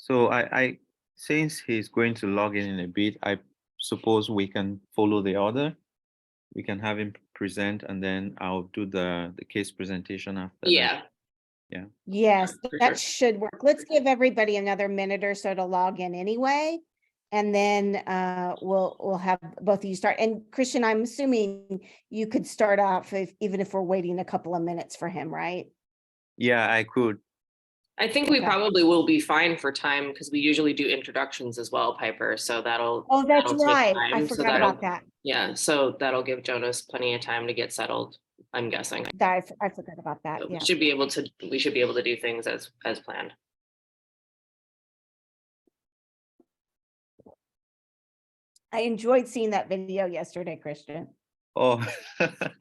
So I since he's going to log in a bit, I suppose we can follow the order. We can have him present, and then I'll do the case presentation after that. Yeah. Yeah. Yes, For that sure. should work. Let's give everybody another minute or so to log in anyway. And then we'll have both of you start. And Christian, I'm assuming you could start off even if we're waiting a couple of minutes for him, right? Yeah, I could. I think we Okay. probably will be fine for time because we usually do introductions as well, Piper. So that'll. Oh, that's that'll take right. I time. So forgot about that. Yeah, so that'll give Jonas plenty of time to get settled, I'm guessing. I forgot about that. So Yeah. we should be able to do things as planned. I enjoyed seeing that video yesterday, Christian. Oh, That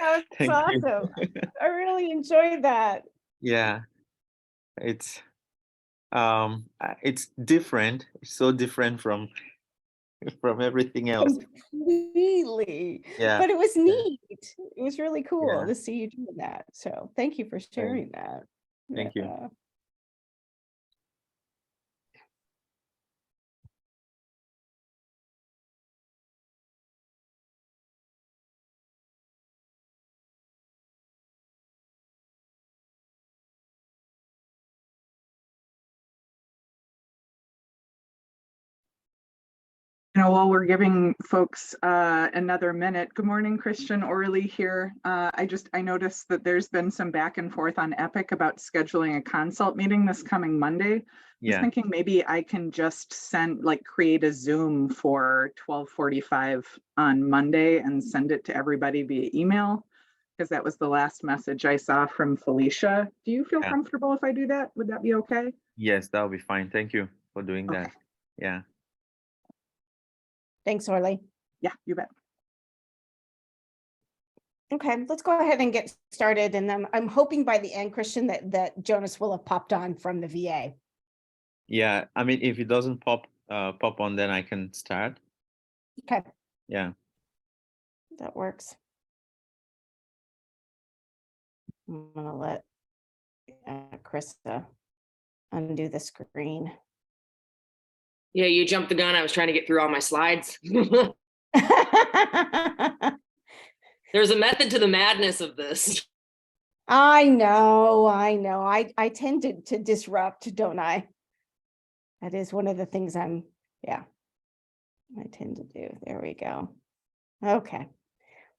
was thank awesome. you. I really enjoyed that. Yeah, it's different. It's so different from everything else. Completely. Yeah. But it was neat. It was really cool Yeah. to see you doing that. So thank you for sharing that. Thank you. Yeah. While we're giving folks another minute, good morning, Christian Orley here. I noticed that there's been some back and forth on Epic about scheduling a consult meeting this coming Monday. I was thinking maybe I can just create a Zoom for 12:45 on Monday and send it to everybody via email, because that was the last message I saw from Felicia. Do you feel comfortable if I do that? Would that be okay? Yes, that'll be fine. Thank you for doing Okay. that. Yeah. Thanks, Orly. Yeah, you bet. Okay, let's go ahead and get started. And then I'm hoping by the end, Christian, that Jonas will have popped on from the VA. Yeah, I mean, if it doesn't pop on, then I can start. Okay. Yeah. That works. I'm gonna let Krista undo the screen. Yeah, you jumped the gun. I was trying to get through all my slides. There's a method to the madness of this. I know. I tend to disrupt, don't I? That is one of the things I tend to do. There we go. Okay.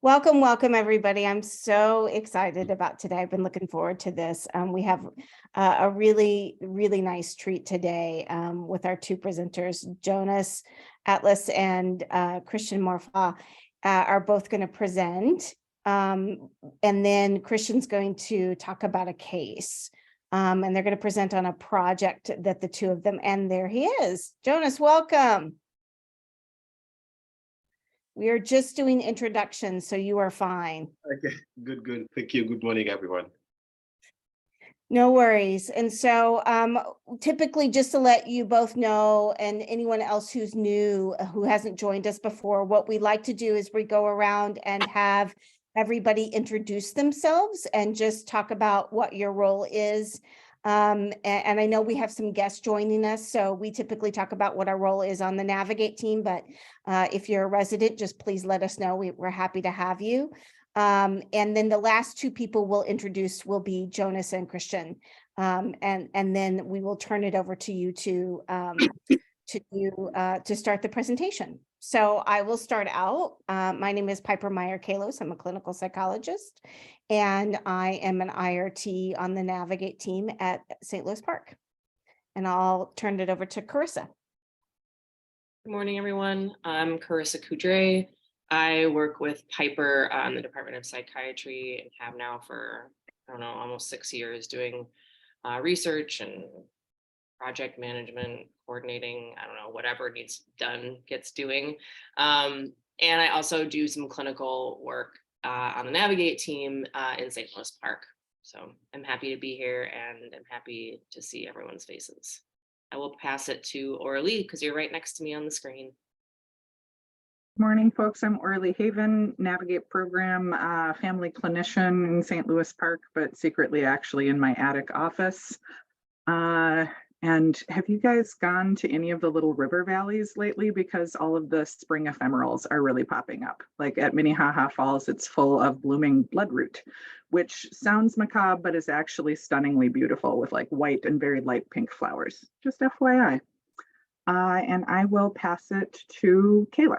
Welcome, everybody. I'm so excited about today. I've been looking forward to this. We have a really, really nice treat today with our two presenters. Jonas Attilus and Christian Morfaw are both going to present. And then Christian's going to talk about a case. And they're going to present on a project that the two of them, and there he is. Jonas, welcome. We are just doing introductions, so you are fine. Okay, good. Thank you. Good morning, everyone. No worries. And so typically, just to let you both know, and anyone else who's new, who hasn't joined us before, what we like to do is we go around and have everybody introduce themselves and just talk about what your role is. And I know we have some guests joining us, so we typically talk about what our role is on the Navigate team, but if you're a resident, just please let us know. We're happy to have you. And then the last two people we'll introduce will be Jonas and Christian. And then we will turn it over to you to start the presentation. So I will start out. My name is Piper Meyer-Kalos. I'm a clinical psychologist, and I am an IRT on the Navigate team at St. Louis Park. And I'll turn it over to Carissa. Good morning, everyone. I'm Carissa Coudray. I work with Piper in the Department of Psychiatry and have now for, almost 6 years doing research and project management, coordinating, whatever needs done gets doing. And I also do some clinical work on the Navigate team in St. Louis Park. So I'm happy to be here and I'm happy to see everyone's faces. I will pass it to Orly because you're right next to me on the screen. Morning, folks. I'm Orly Haven, Navigate program family clinician in St. Louis Park, but secretly actually in my attic office. And have you guys gone to any of the little river valleys lately? Because all of the spring ephemerals are really popping up. Like at Minnehaha Falls, it's full of blooming bloodroot, which sounds macabre, but is actually stunningly beautiful with like white and very light pink flowers. Just FYI. And I will pass it to Kayla.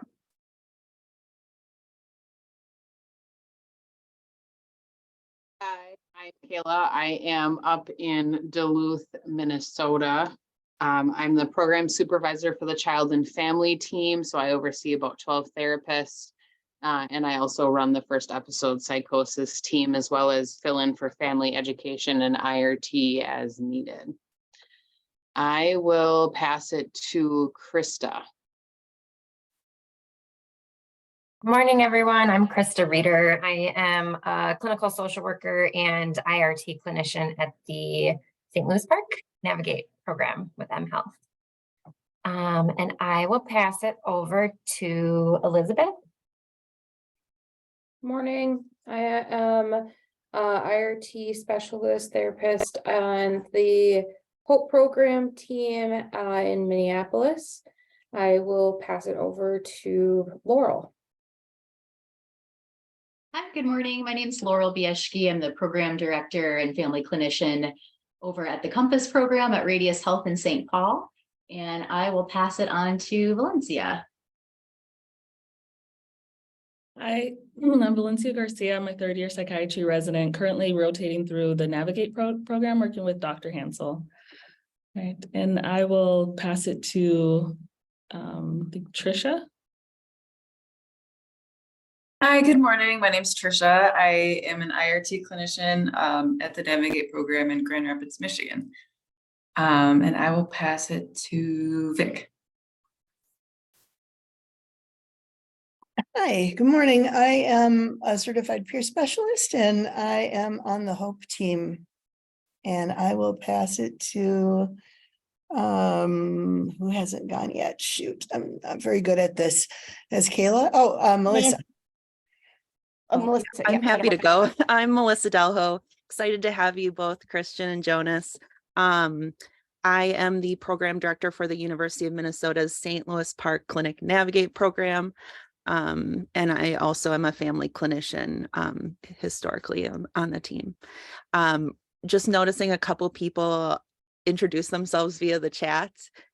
Hi, I'm Kayla. I am up in Duluth, Minnesota. I'm the program supervisor for the child and family team, so I oversee about 12 therapists. And I also run the first episode Psychosis team, as well as fill in for family education and IRT as needed. I will pass it to Krista. Morning, everyone. I'm Krista Reeder. I am a clinical social worker and IRT clinician at the St. Louis Park Navigate program with mHealth. And I will pass it over to Elizabeth. Morning. I am a IRT specialist therapist on the HOPE program team in Minneapolis. I will pass it over to Laurel. Hi, good morning. My name is Laurel Bieshki. I'm the program director and family clinician over at the Compass program at Radius Health in St. Paul. And I will pass it on to Valencia. Hi, I'm Valencia Garcia. I'm a third-year psychiatry resident, currently rotating through the Navigate program, working with Dr. Hansel. Right, and I will pass it to Tricia. Hi, good morning. My name is Tricia. I am an IRT clinician at the Navigate program in Grand Rapids, Michigan. And I will pass it to Vic. Hi, good morning. I am a certified peer specialist and I am on the HOPE team. And I will pass it to who hasn't gone yet? Shoot, I'm not very good at this. As Kayla? Oh, Melissa. Melissa, I'm happy to go. I'm Melissa Delho. Excited to have you both, Christian and Jonas. I am the program director for the University of Minnesota's St. Louis Park Clinic Navigate program. And I also am a family clinician historically on the team. Just noticing a couple people introduce themselves via the chat.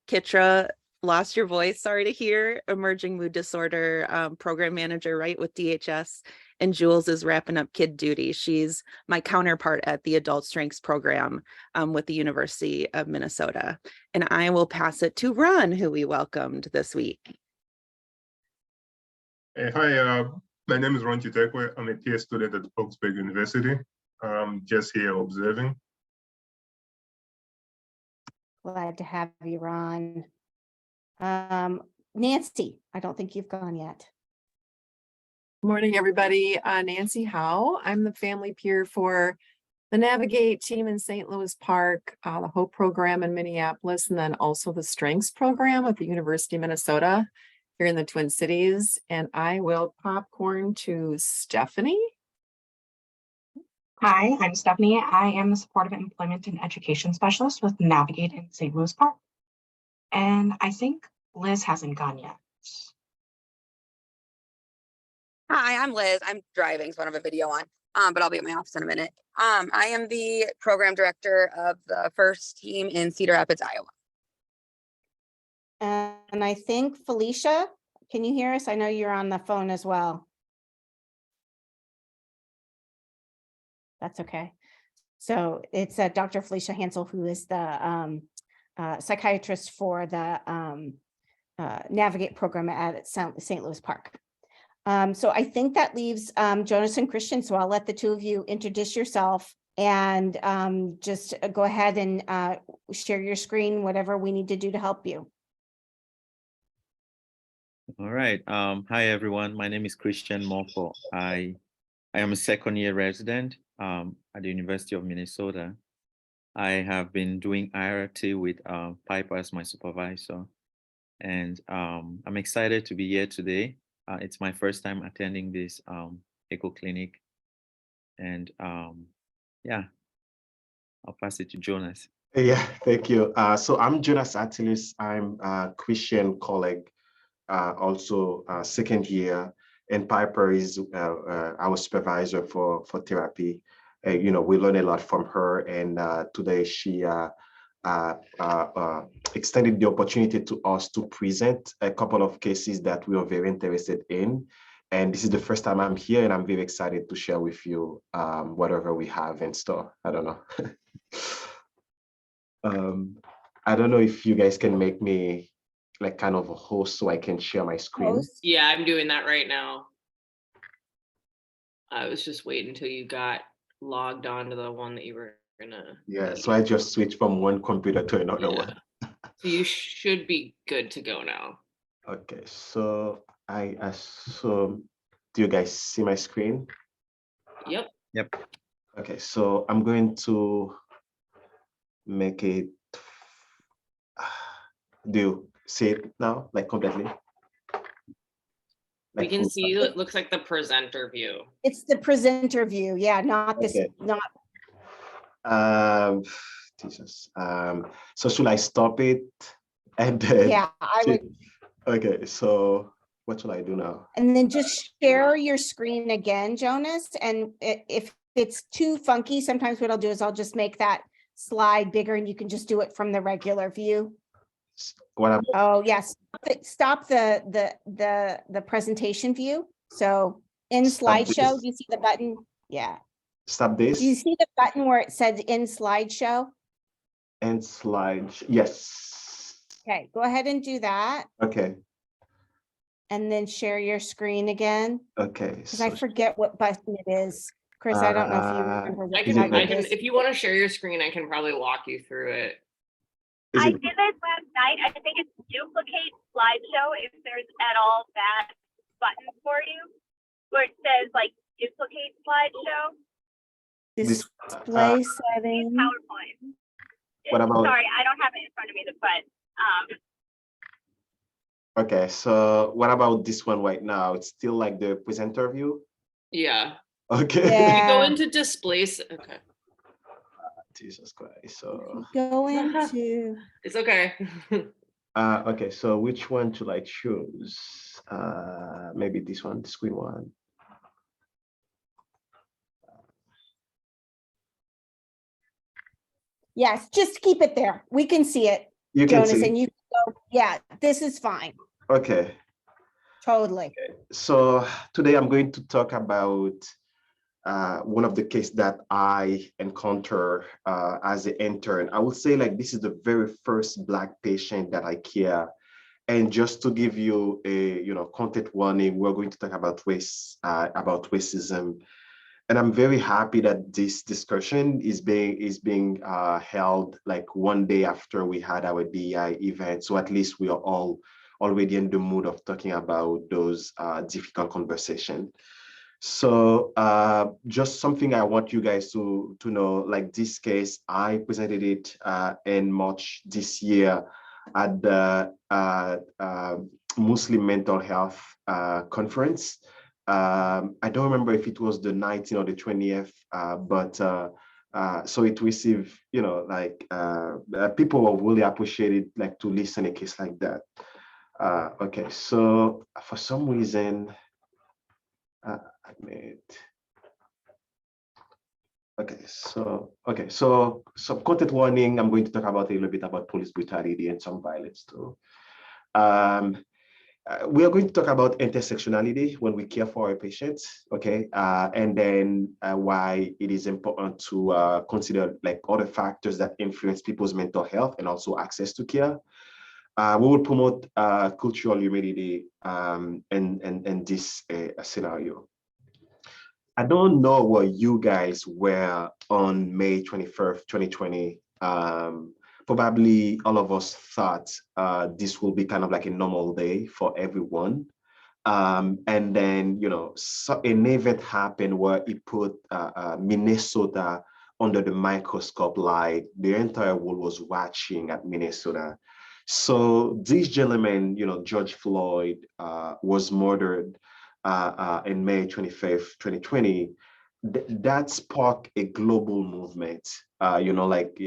Kitra, lost your voice, sorry to hear. Emerging mood disorder program manager, right, with DHS. And Jules is wrapping up kid duty. She's my counterpart at the adult strengths program with the University of Minnesota. And I will pass it to Ron, who we welcomed this week. Hi, my name is Ron Chitekwe. I'm a PhD student at Augsburg University. Just here observing. Glad to have you, Ron. Nancy, I don't think you've gone yet. Morning, everybody. Nancy Howe. I'm the family peer for the Navigate team in St. Louis Park, the HOPE program in Minneapolis, and then also the Strengths program at the University of Minnesota here in the Twin Cities. And I will popcorn to Stephanie. Hi, I'm Stephanie. I am the Supportive Employment and Education Specialist with Navigate in St. Louis Park. And I think Liz hasn't gone yet. Hi, I'm Liz. I'm driving, so I don't have a video on, but I'll be at my office in a minute. I am the program director of the first team in Cedar Rapids, Iowa. And I think Felicia, can you hear us? I know you're on the phone as well. That's okay. So it's Dr. Felicia Hansel, who is the psychiatrist for the Navigate program at St. Louis Park. So I think that leaves Jonas and Christian. So I'll let the two of you introduce yourself and just go ahead and share your screen, whatever we need to do to help you. All right. Hi, everyone. My name is Christian Morfaw. I am a second-year resident at the University of Minnesota. I have been doing IRT with Piper as my supervisor. And I'm excited to be here today. It's my first time attending this echo clinic. And yeah, I'll pass it to Jonas. Yeah, thank you. So I'm Jonas Attilus. I'm a Christian colleague, also second year, and Piper is our supervisor for therapy. We learn a lot from her, and today she extended the opportunity to us to present a couple of cases that we are very interested in. And this is the first time I'm here, and I'm very excited to share with you whatever we have in store. I don't know. I don't know if you guys can make me like kind of a host so I can share my screen. Yeah, I'm doing that right now. I was just waiting until you got logged on to the one that you were gonna. Yeah, so I just switched from one computer to another one. So you should be good to go now. Okay, so I assume, do you guys see my screen? Yep. Yep. Okay, so I'm going to make it. Do you see it now, like completely? We Like can full see size? it looks like the presenter view. It's the presenter view. Yeah, not this, Okay. not, Jesus. So should I stop it and then? yeah, I would. Okay, so what should I do now? And then just share your screen again, Jonas. And if it's too funky, sometimes what I'll do is I'll just make that slide bigger and you can just do it from the regular view. What about? Oh, yes. Stop the presentation view. So in Stop slideshow, this. do you see the button? Yeah. Stop this Do you see the button where it says in slideshow? and slide. Yes. Okay, go ahead and do that. Okay. And then share your screen again. Okay. Because I forget what button it is. Chris, I don't know if you remember what I can, button it is. if you want to share your screen, I can probably walk you through it. I did this last night. I think it's duplicate slideshow if there's at all that button for you where it says like duplicate slideshow. Display setting. PowerPoint. What about? Sorry, I don't have it in front of me, but Okay, so what about this one right now? It's still like the presenter view? Yeah. Okay. If you go into displays, okay. Jesus Christ. So Go into. It's okay. okay, so which one should I choose? Maybe this one, the screen one. Yes, just keep it there. We can see it, You can Jonas, see. and you go, yeah, this is fine. Okay. Totally. So today I'm going to talk about one of the cases that I encounter as an intern. I would say like this is the very first Black patient that I care. And just to give you a content warning, we're going to talk about race, about racism. And I'm very happy that this discussion is being held like one day after we had our DEI event. So at least we are all already in the mood of talking about those difficult conversations. So just something I want you guys to know, like this case, I presented it in March this year at the Muslim Mental Health Conference. I don't remember if it was the 19th or the 20th, but so it received, people will really appreciate it, like to listen a case like that. Okay, so for some reason, I made. Okay, so some content warning. I'm going to talk about a little bit about police brutality and some violence too. We are going to talk about intersectionality when we care for our patients, okay? And then why it is important to consider like other factors that influence people's mental health and also access to care. We will promote cultural humility in this scenario. I don't know what you guys were on May 21st, 2020. Probably all of us thought this will be kind of like a normal day for everyone. And then, so an event happened where it put Minnesota under the microscope light. The entire world was watching at Minnesota. So this gentleman, George Floyd, was murdered in May 25th, 2020. that sparked a global movement. Like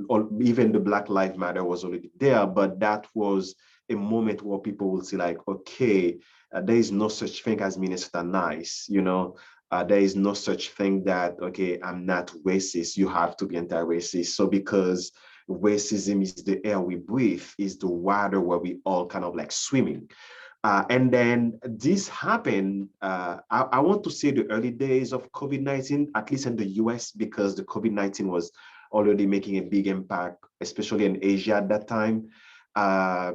or even the Black Lives Matter was already there, but that was a moment where people will see like, okay, there is no such thing as Minnesota nice, there is no such thing that, okay, I'm not racist, you have to be anti-racist. So because racism is the air we breathe, is the water where we all kind of like swimming. And then this happened, I want to say the early days of COVID-19, at least in the US, because the COVID-19 was already making a big impact, especially in Asia at that time.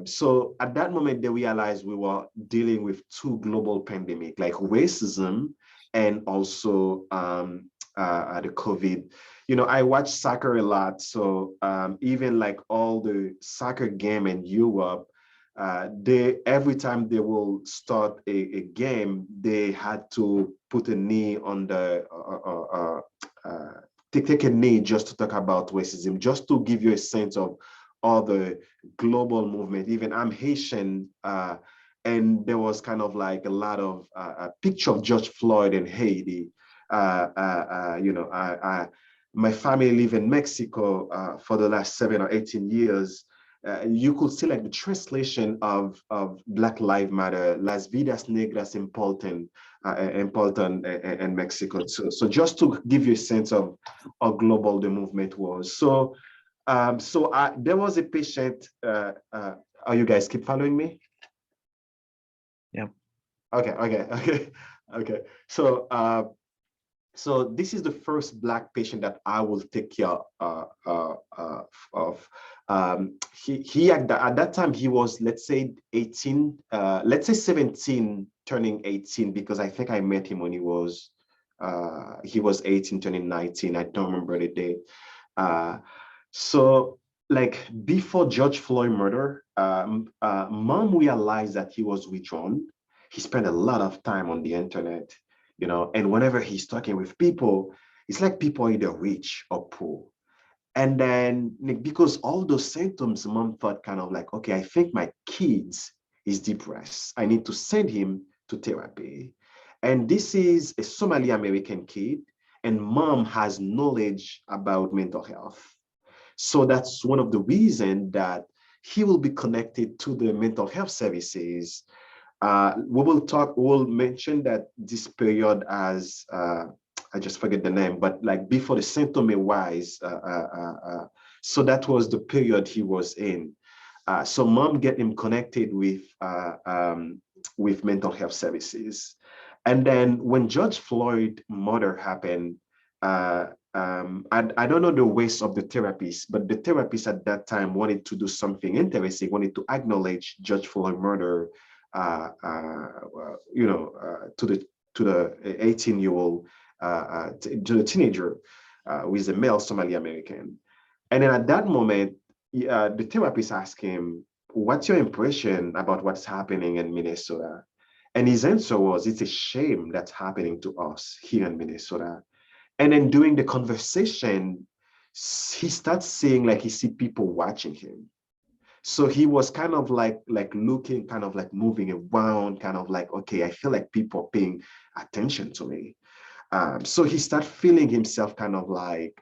So at that moment, they realized we were dealing with two global pandemics, like racism and also the COVID. I watch soccer a lot. So even like all the soccer game in Europe, every time they will start a game, they had to put a knee on the take a knee just to talk about racism, just to give you a sense of all the global movement. Even I'm Haitian, and there was kind of like a lot of a picture of George Floyd in Haiti. My family live in Mexico for the last 7 or 18 years. You could see like the translation of Black Lives Matter, Las Vidas Negras important in Mexico. So just to give you a sense of how global the movement was. So there was a patient. Are you guys keep following me? Yeah. Okay. So this is the first Black patient that I will take care of. He at that time he was, let's say 18, let's say 17 turning 18, because I think I met him when he was 18 turning 19. I don't remember the date. So like before George Floyd murder, mom realized that he was withdrawn. He spent a lot of time on the internet, and whenever he's talking with people, it's like people are either rich or poor. And then because all those symptoms, mom thought kind of like, okay, I think my kid is depressed. I need to send him to therapy. And this is a Somali American kid, and mom has knowledge about mental health. So that's one of the reasons that he will be connected to the mental health services. We'll mention that this period as, I just forget the name, but like before the symptom arise, so that was the period he was in. So mom get him connected with mental health services. And then when George Floyd murder happened, I don't know the ways of the therapists, but the therapists at that time wanted to do something interesting, wanted to acknowledge George Floyd murder, to the 18-year-old, to the teenager, who is a male Somali American. And then at that moment, the therapist asked him, "What's your impression about what's happening in Minnesota?" And his answer was, "It's a shame that's happening to us here in Minnesota." And then during the conversation, he starts seeing like he see people watching him. So he was kind of like looking, kind of like moving around, kind of like, okay, I feel like people are paying attention to me. So he started feeling himself kind of like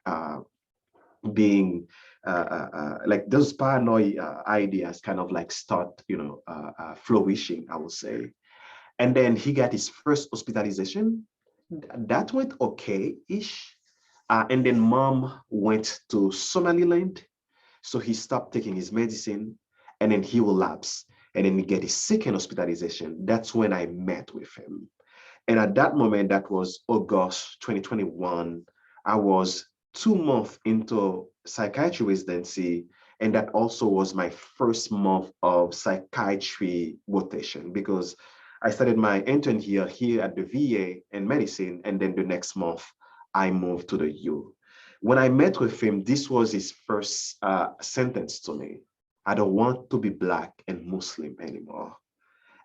being like those paranoid ideas kind of like start, flourishing, I would say. And then he got his first hospitalization. That went okay-ish. And then mom went to Somaliland. So he stopped taking his medicine, and then he will lapse, and then he get his second hospitalization. That's when I met with him. And at that moment, that was August 2021, I was 2 months into psychiatry residency. And that also was my first month of psychiatry rotation, because I started my intern here at the VA in medicine. And then the next month, I moved to the U. When I met with him, this was his first sentence to me: "I don't want to be Black and Muslim anymore."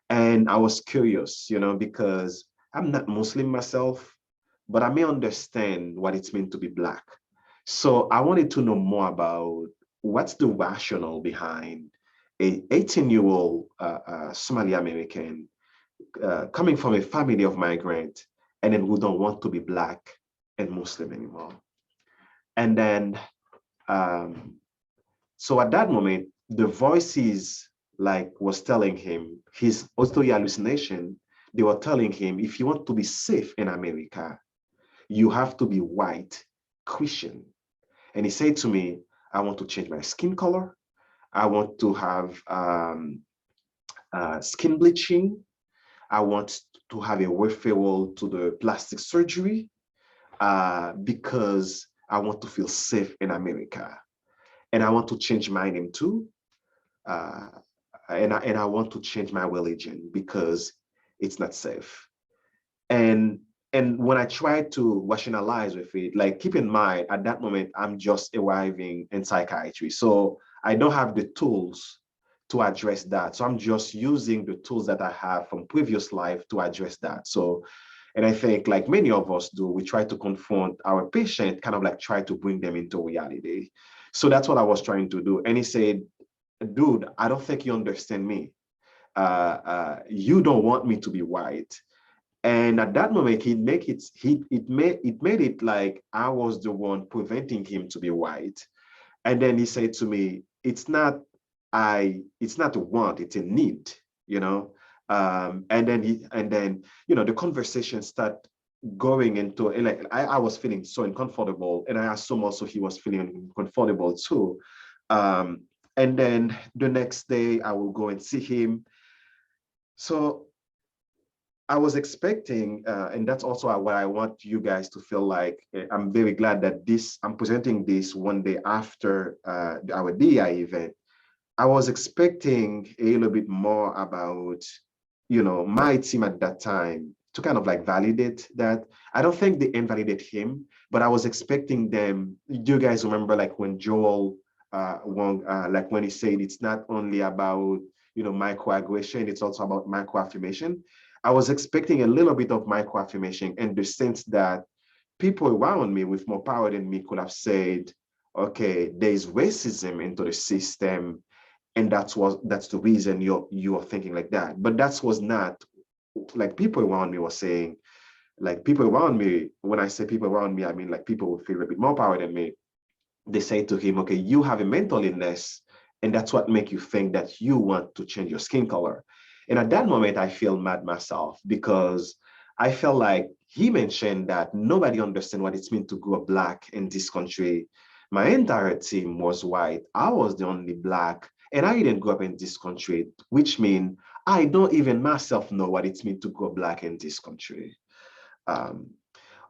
And I was curious, because I'm not Muslim myself, but I may understand what it means to be Black. So I wanted to know more about what's the rationale behind a 18-year-old Somali American coming from a family of migrants, and then who don't want to be Black and Muslim anymore. And then, so at that moment, the voices like was telling him, his auditory hallucination, they were telling him, if you want to be safe in America, you have to be white Christian. And he said to me, I want to change my skin color. I want to have skin bleaching. I want to have a referral to the plastic surgery because I want to feel safe in America. And I want to change my name too. And I want to change my religion because it's not safe. And when I try to rationalize with it, like keep in mind, at that moment, I'm just arriving in psychiatry. So I don't have the tools to address that. So I'm just using the tools that I have from previous life to address that. So, and I think like many of us do, we try to confront our patient, kind of like try to bring them into reality. So that's what I was trying to do. And he said, dude, I don't think you understand me. You don't want me to be white. And at that moment, it made it like I was the one preventing him to be white. And then he said to me, it's not a want, it's a need, you know. And then the conversation started going into like I was feeling so uncomfortable, and I assume also he was feeling uncomfortable too. And then the next day I will go and see him. So I was expecting, and that's also what I want you guys to feel like. I'm very glad that I'm presenting this one day after our DI event. I was expecting a little bit more about, my team at that time to kind of like validate that. I don't think they invalidate him, but I was expecting them. Do you guys remember like when Joel Wong, like when he said it's not only about, microaggression, it's also about microaffirmation. I was expecting a little bit of microaffirmation in the sense that people around me with more power than me could have said, okay, there's racism into the system, and that's the reason you're thinking like that. But that was not like people around me were saying, like people around me, when I say people around me, I mean like people who feel a bit more power than me. They say to him, okay, you have a mental illness, and that's what makes you think that you want to change your skin color. And at that moment, I feel mad myself because I felt like he mentioned that nobody understands what it means to grow black in this country. My entire team was white. I was the only black, and I didn't grow up in this country, which means I don't even myself know what it means to grow black in this country.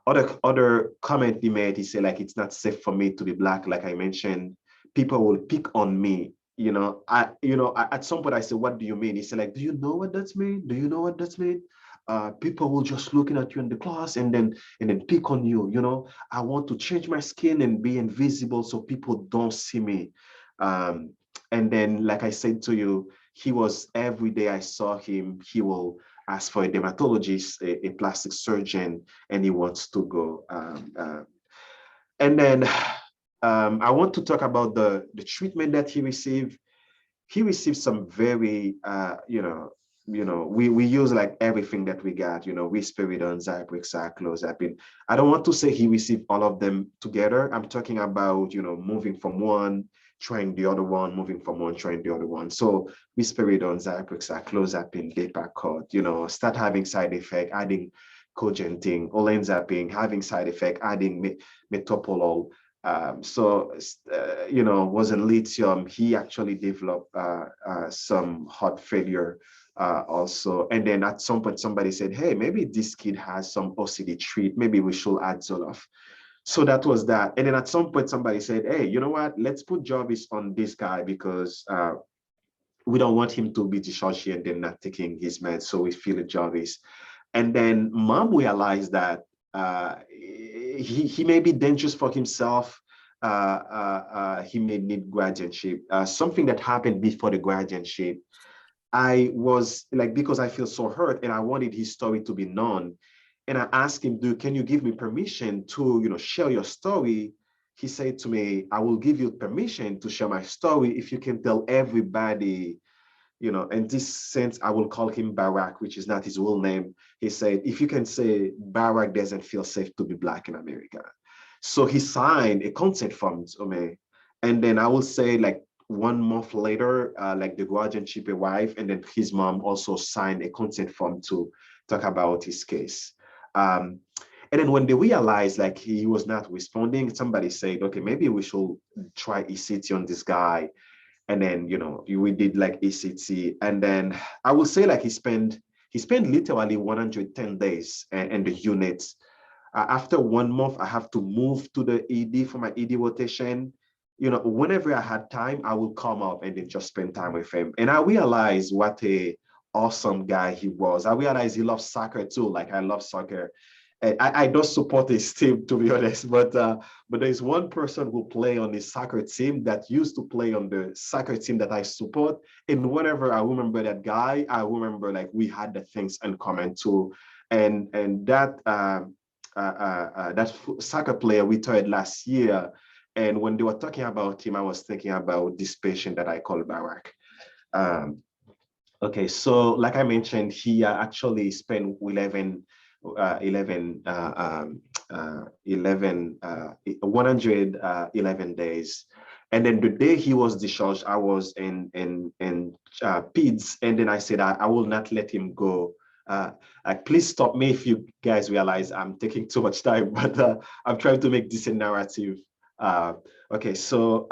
Other comment he made, he said like it's not safe for me to be black. Like I mentioned, people will pick on me. At some point I said, what do you mean? He said like, do you know what that's mean? Do you know what that's mean? People will just looking at you in the class and then pick on you. I want to change my skin and be invisible so people don't see me. And then, like I said to you, he was every day I saw him, he will ask for a dermatologist, a plastic surgeon, and he wants to go. And then I want to talk about the treatment that he received. He received some very, we use like everything that we got, risperidone, Zyprexa, clozapine. I don't want to say he received all of them together. I'm talking about, moving from one, trying the other one, moving from one, trying the other one. So risperidone, Zyprexa, clozapine, Depacort, start having side effect, adding cogentin, olanzapine, having side effect, adding metoprolol. Was in lithium. He actually developed some heart failure also. And then at some point, somebody said, hey, maybe this kid has some OCD trait. Maybe we should add Zoloft. So that was that. And then at some point, somebody said, hey, you know what? Let's put Jarvis on this guy because we don't want him to be discharged and then not taking his meds. So we feel it, Jarvis. And then mom realized that he may be dangerous for himself. He may need guardianship. Something that happened before the guardianship, I was like, because I feel so hurt and I wanted his story to be known. And I asked him, can you give me permission to, share your story? He said to me, I will give you permission to share my story if you can tell everybody you know, in this sense, I will call him Barack, which is not his real name. He said, if you can say Barack doesn't feel safe to be Black in America. So he signed a consent form to me. And then I will say like 1 month later, like the guardianship arrived, and then his mom also signed a consent form to talk about his case. And then when they realized like he was not responding, somebody said, okay, maybe we should try ECT on this guy. And then, you know, we did like ECT. And then I will say like he spent literally 110 days in the unit. After 1 month, I have to move to the ED for my ED rotation. You know, whenever I had time, I will come up and then just spend time with him. And I realized what a awesome guy he was. I realized he loves soccer too. Like I love soccer. I don't support his team, to be honest, but there's one person who play on the soccer team that used to play on the soccer team that I support. And whenever I remember that guy, I remember like we had the things in common too. And that soccer player retired last year. And when they were talking about him, I was thinking about this patient that I call Barack. Okay, so like I mentioned, he actually spent 111 days. And then the day he was discharged, I was in PEDS, and then I said, I will not let him go. Please stop me if you guys realize I'm taking too much time, but I'm trying to make this a narrative. Okay, so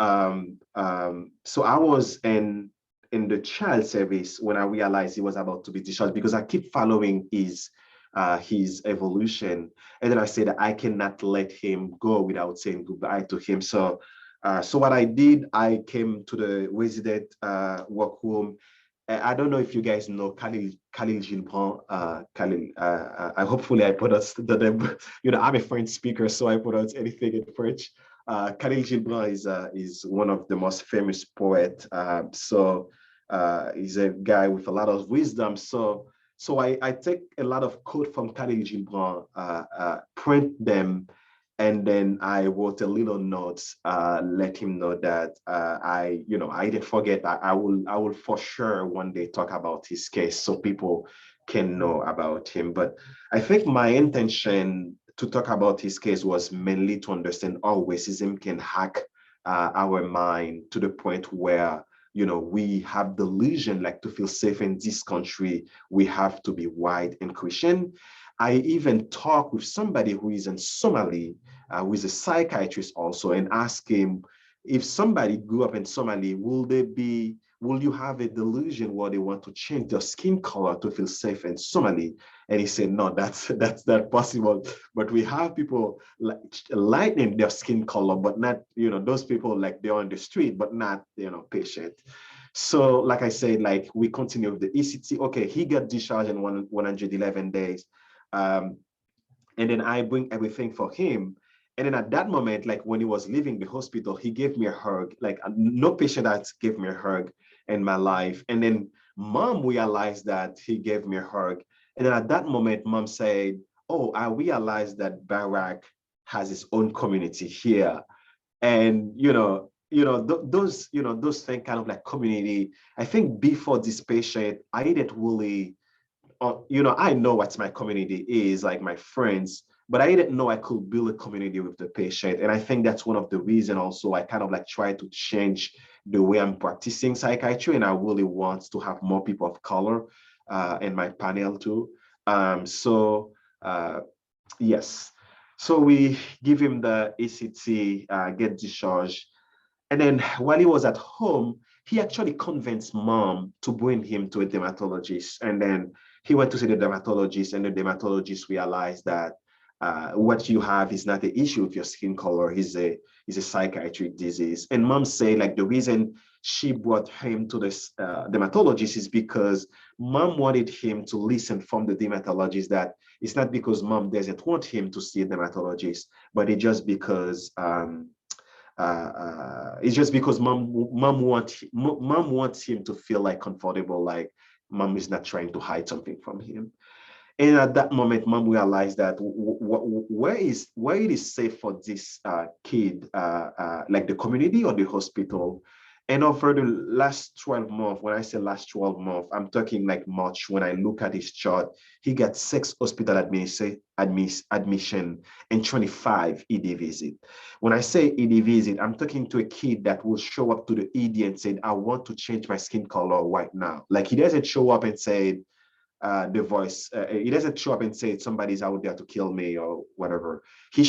so I was in the child service when I realized he was about to be discharged, because I keep following his evolution. And then I said, I cannot let him go without saying goodbye to him. So so what I did, I came to the resident workroom. I don't know if you guys know Khalil Gilbrand. Hopefully I pronounce the name. You know, I'm a French speaker, so I pronounce anything in French. Khalil Gilbrand is one of the most famous poets. So he's a guy with a lot of wisdom. So I take a lot of quotes from Khalil Gilbrand, print them, and then I wrote a little notes, let him know that I didn't forget. I will for sure one day talk about his case so people can know about him. But I think my intention to talk about his case was mainly to understand how racism can hack our mind to the point where, you know, we have the illusion like to feel safe in this country, we have to be white and Christian. I even talked with somebody who is in Somali, who is a psychiatrist also, and asked him, if somebody grew up in Somali, will you have a delusion where they want to change their skin color to feel safe in Somali? And he said, no, that's not possible. But we have people like lightening their skin color, but not, you know, those people like they're on the street, but not, you know, patient. So like I said, like we continue with the ECT. Okay, he got discharged in 111 days. And then I bring everything for him. And then at that moment, like when he was leaving the hospital, he gave me a hug. Like no patient has gave me a hug in my life. And then mom realized that he gave me a hug. And then at that moment, mom said, oh, I realized that Barack has his own community here. And, those things kind of like community. I think before this patient, I didn't really, I know what my community is, like my friends, but I didn't know I could build a community with the patient. And I think that's one of the reasons also I kind of like try to change the way I'm practicing psychiatry. And I really want to have more people of color in my panel too. Yes. So we give him the ACT, get discharged. And then while he was at home, he actually convinced mom to bring him to a dermatologist. And then he went to see the dermatologist, and the dermatologist realized that what you have is not the issue of your skin color, is a psychiatric disease. And mom said like the reason she brought him to this dermatologist is because mom wanted him to listen from the dermatologist that it's not because mom doesn't want him to see a dermatologist, but it's just because mom wants him to feel like comfortable, like mom is not trying to hide something from him. And at that moment, mom realized that where it is safe for this kid, like the community or the hospital. And over the last 12 months, when I say last 12 months, I'm talking like March. When I look at his chart, he got 6 hospital admission and 25 ED visit. When I say ED visit, I'm talking to a kid that will show up to the ED and say, I want to change my skin color right now. Like he doesn't show up and say, the voice, he doesn't show up and say somebody's out there to kill me or whatever. He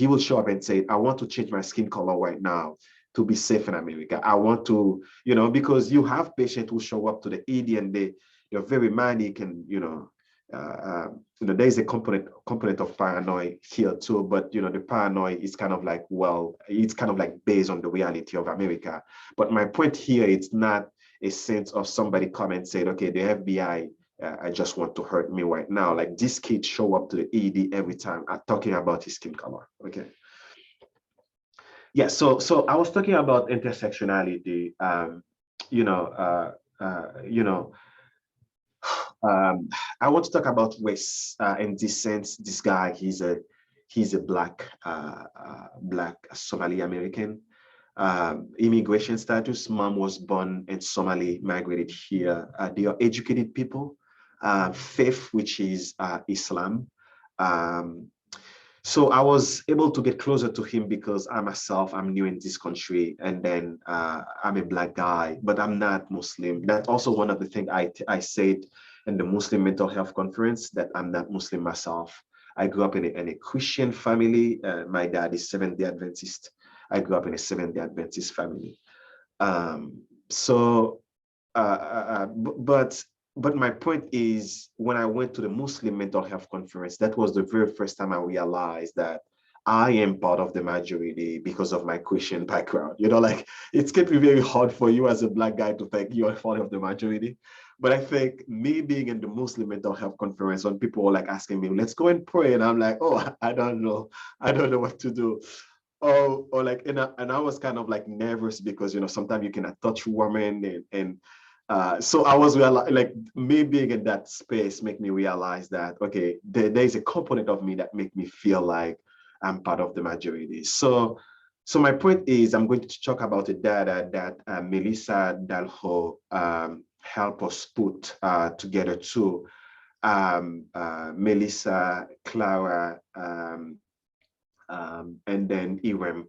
will show up and say, I want to change my skin color right now to be safe in America. I want to, because you have patients who show up to the ED and they're very manic and, there's a component of paranoia here too, but the paranoia is kind of like, well, it's kind of like based on the reality of America. But my point here, it's not a sense of somebody come and say, okay, the FBI, I just want to hurt me right now. Like this kid show up to the ED every time talking about his skin color. Okay. Yeah, so I was talking about intersectionality. I want to talk about race in this sense. This guy, he's a black Somali American. Immigration status. Mom was born in Somali, migrated here. They are educated people. Faith, which is Islam. So I was able to get closer to him because I'm new in this country, and then I'm a black guy, but I'm not Muslim. That's also one of the things I said in the Muslim Mental Health Conference, that I'm not Muslim myself. I grew up in a Christian family. My dad is Seventh-day Adventist. I grew up in a Seventh-day Adventist family. But my point is, when I went to the Muslim Mental Health Conference, that was the very first time I realized that I am part of the majority because of my Christian background. Like it's going to be very hard for you as a black guy to think you are part of the majority. But I think me being in the Muslim Mental Health Conference, when people were like asking me, let's go and pray. And I'm like, oh, I don't know what to do. Or like, and I was kind of like nervous because, sometimes you cannot touch women so I was like, me being in that space make me realize that, okay, there's a component of me that make me feel like I'm part of the majority. So my point is, I'm going to talk about the data that Melissa Dalho helped us put together too. Melissa, Clara, and then Irem.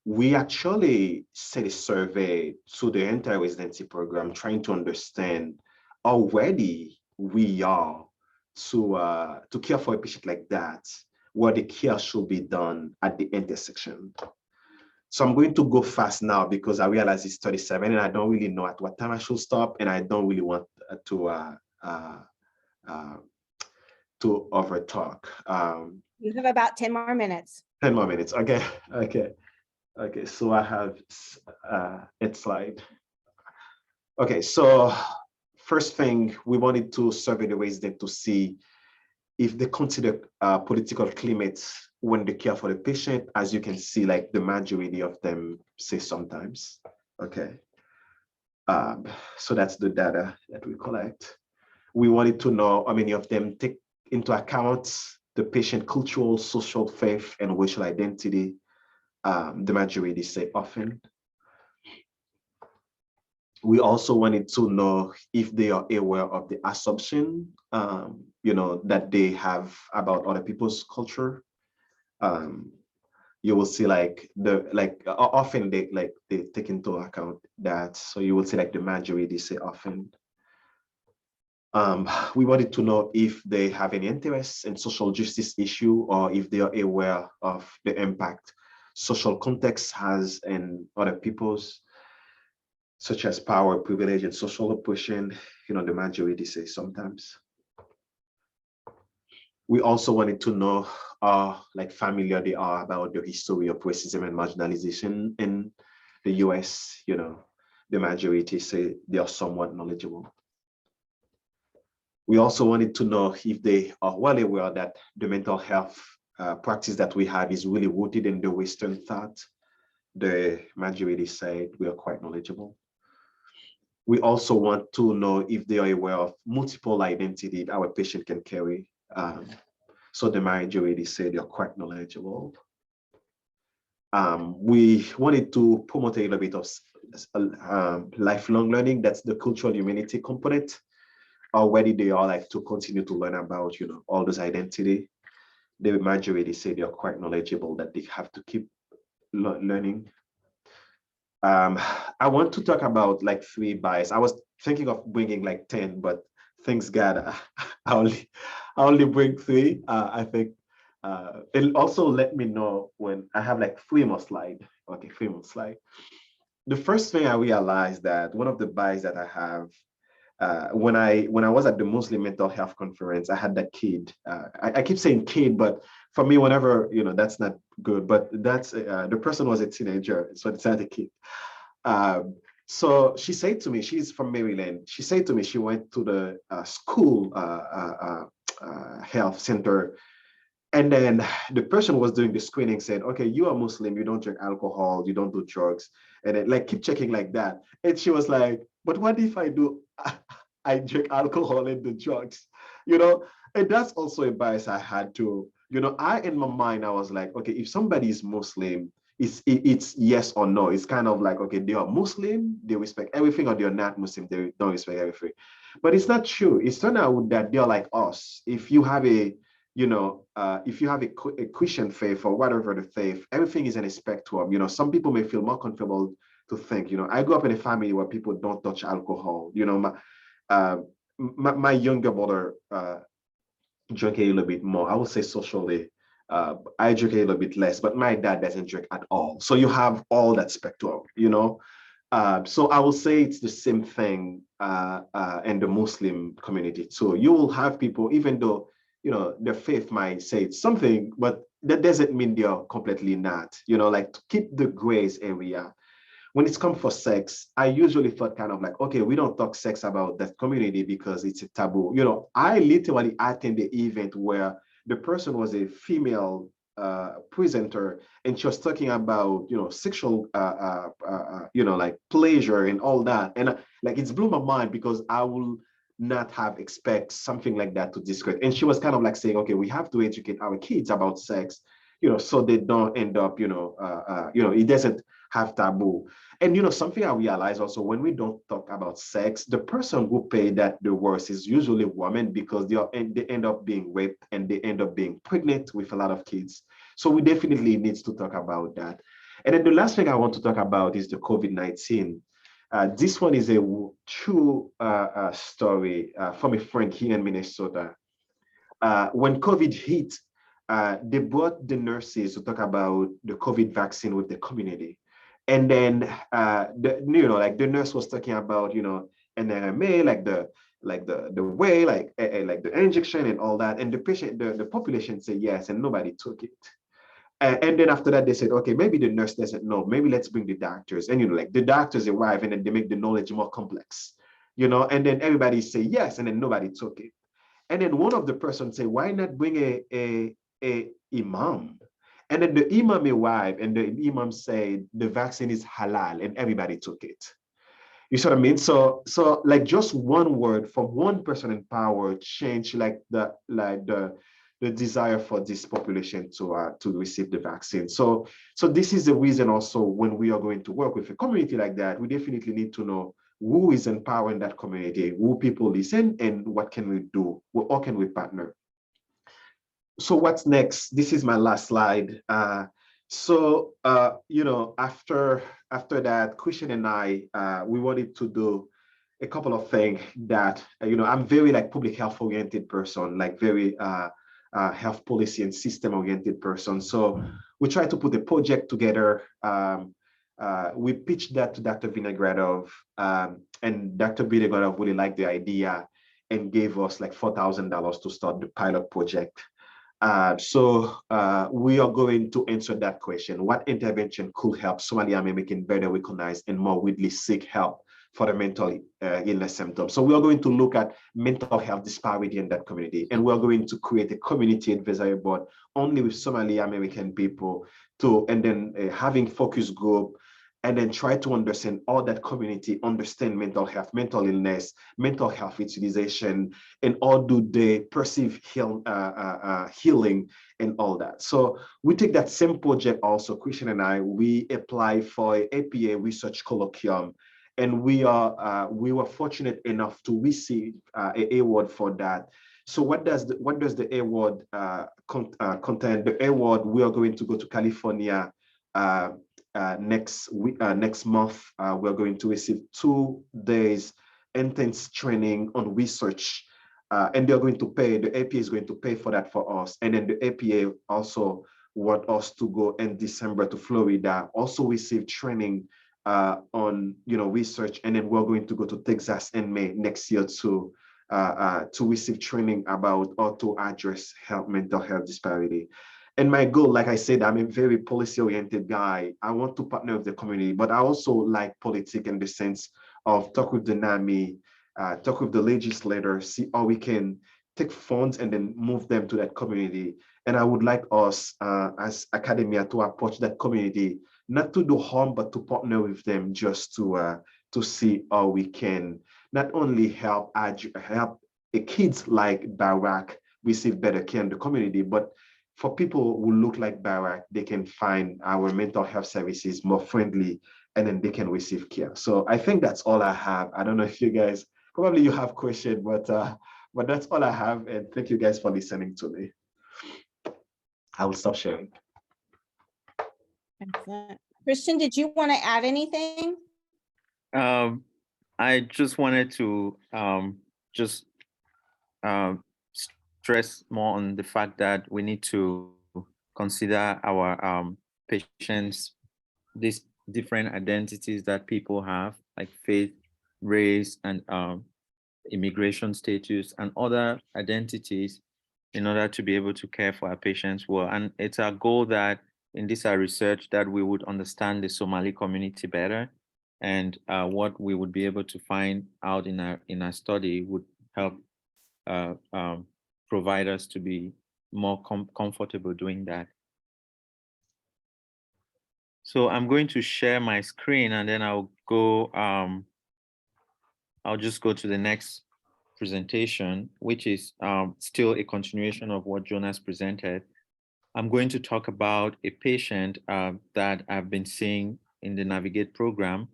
We actually set a survey to the entire residency program, trying to understand how ready we are to care for a patient like that, where the care should be done at the intersection. So I'm going to go fast now because I realize it's 37 and I don't really know at what time I should stop, and I don't really want to over talk. You have about 10 more minutes. 10 more minutes. Okay, so I have a slide. Okay, so first thing, we wanted to survey the residents to see if they consider political climate when they care for the patient. As you can see, like the majority of them say sometimes. Okay, so that's the data that we collect. We wanted to know how many of them take into account the patient cultural, social, faith, and racial identity. The majority say often. We also wanted to know if they are aware of the assumption, that they have about other people's culture. You will see often they take into account that. So you will see like the majority say often. We wanted to know if they have any interest in social justice issue, or if they are aware of the impact social context has in other people's, such as power, privilege, and social oppression. The majority say sometimes. We also wanted to know how familiar they are about the history of racism and marginalization in the US. The majority say they are somewhat knowledgeable. We also wanted to know if they are well aware that the mental health practice that we have is really rooted in the Western thought. The majority said we are quite knowledgeable. We also want to know if they are aware of multiple identity our patient can carry. So the majority said they are quite knowledgeable. We wanted to promote a little bit of lifelong learning. That's the cultural humanity component. Already they are like to continue to learn about, all those identity. The majority say they are quite knowledgeable, that they have to keep learning. I want to talk about like 3 bias. I was thinking of bringing like 10, but thanks God, I only bring 3. I think it'll also let me know when I have like 3 more slides. Okay, 3 more slides. The first thing I realized that one of the bias that I have, when I was at the Muslim Mental Health Conference, I had that kid. I keep saying kid, but for me, whenever, that's not good, but that's the person was a teenager, so it's not a kid. So she said to me, she's from Maryland. She said to me, she went to the school health center. And then the person was doing the screening said, okay, you are Muslim, you don't drink alcohol, you don't do drugs. And then like keep checking like that. And she was like, but what if I do, I drink alcohol and do drugs, And that's also a bias I had to, in my mind, I was like, okay, if somebody is Muslim, it's yes or no. It's kind of like, okay, they are Muslim, they respect everything, or they're not Muslim, they don't respect everything. But it's not true. It's turned out that they're like us. If you have a Christian faith or whatever the faith, everything is in a spectrum. Some people may feel more comfortable to think, I grew up in a family where people don't touch alcohol. My younger brother drank a little bit more. I would say socially, I drink a little bit less, but my dad doesn't drink at all. So you have all that spectrum, So I will say it's the same thing in the Muslim community too. You will have people, even though their faith might say it's something, but that doesn't mean they're completely not, like to keep the grace area. When it's come for sex, I usually thought kind of like, okay, we don't talk sex about that community because it's a taboo. I literally attended the event where the person was a female presenter, and she was talking about, sexual, like pleasure and all that. And like, it's blew my mind because I will not have expect something like that to discredit. And she was kind of like saying, okay, we have to educate our kids about sex, so they don't end up, it doesn't have taboo. And something I realized also, when we don't talk about sex, the person who pay that the worst is usually women, because they end up being raped and they end up being pregnant with a lot of kids. So we definitely need to talk about that. And then the last thing I want to talk about is the COVID-19. This one is a true story from a friend here in Minnesota. When COVID hit, they brought the nurses to talk about the COVID vaccine with the community. And then, the nurse was talking about, NRMA, like the way, like the injection and all that. And the patient, the population said yes, and nobody took it. And then after that, they said, okay, maybe the nurse doesn't know. Maybe let's bring the doctors. And, the doctors arrive and then they make the knowledge more complex, and then everybody say yes, and then nobody took it. And then one of the persons say, why not bring a imam? And then the imam arrived, and the imam said the vaccine is halal, and everybody took it. You see what I mean? So like just one word from one person in power changed like the desire for this population to receive the vaccine. So this is the reason also, when we are going to work with a community like that, we definitely need to know who is empowering that community, who people listen, and what can we do, or can we partner. So what's next? This is my last slide. After that, Christian and I, we wanted to do a couple of things that, I'm very like public health oriented person, like very health policy and system oriented person. So we tried to put a project together. We pitched that to Dr. Vinogradov, and Dr. Vinogradov really liked the idea and gave us like $4,000 to start the pilot project. So we are going to answer that question. What intervention could help Somali American better recognize and more widely seek help for the mental illness symptoms? So we are going to look at mental health disparity in that community, and we're going to create a community advisory board only with Somali American people, and then having focus group and then try to understand all that community understand mental health, mental illness, mental health utilization, and how do they perceive healing and all that. So we take that same project also, Christian and I, we apply for an APA research colloquium, and we were fortunate enough to receive an award for that. So what does the award contain? The award, we are going to go to California next month. We're going to receive 2 days intense training on research, and they're going to pay. The APA is going to pay for that for us, and then the APA also want us to go in December to Florida, also receive training on research, and then we're going to go to Texas in May next year to receive training about how to address mental health disparity. And my goal, like I said, I'm a very policy-oriented guy. I want to partner with the community, but I also like politics in the sense of talk with the NAMI, talk with the legislators, see how we can take funds and then move them to that community. And I would like us as academia to approach that community, not to do harm, but to partner with them just to see how we can not only help kids like Barak receive better care in the community, but for people who look like Barak, they can find our mental health services more friendly, and then they can receive care. So I think that's all I have. I don't know if you guys, probably you have questions, but that's all I have. And thank you guys for listening to me. I will stop sharing. Excellent. Christian, did you want to add anything? I just wanted to stress more on the fact that we need to consider our patients, these different identities that people have, like faith, race, and immigration status, and other identities, in order to be able to care for our patients well. And it's our goal that in this research that we would understand the Somali community better, and what we would be able to find out in our study would help provide us to be more comfortable doing that. So I'm going to share my screen, and then I'll just go to the next presentation, which is still a continuation of what Jonas presented. I'm going to talk about a patient that I've been seeing in the Navigate program,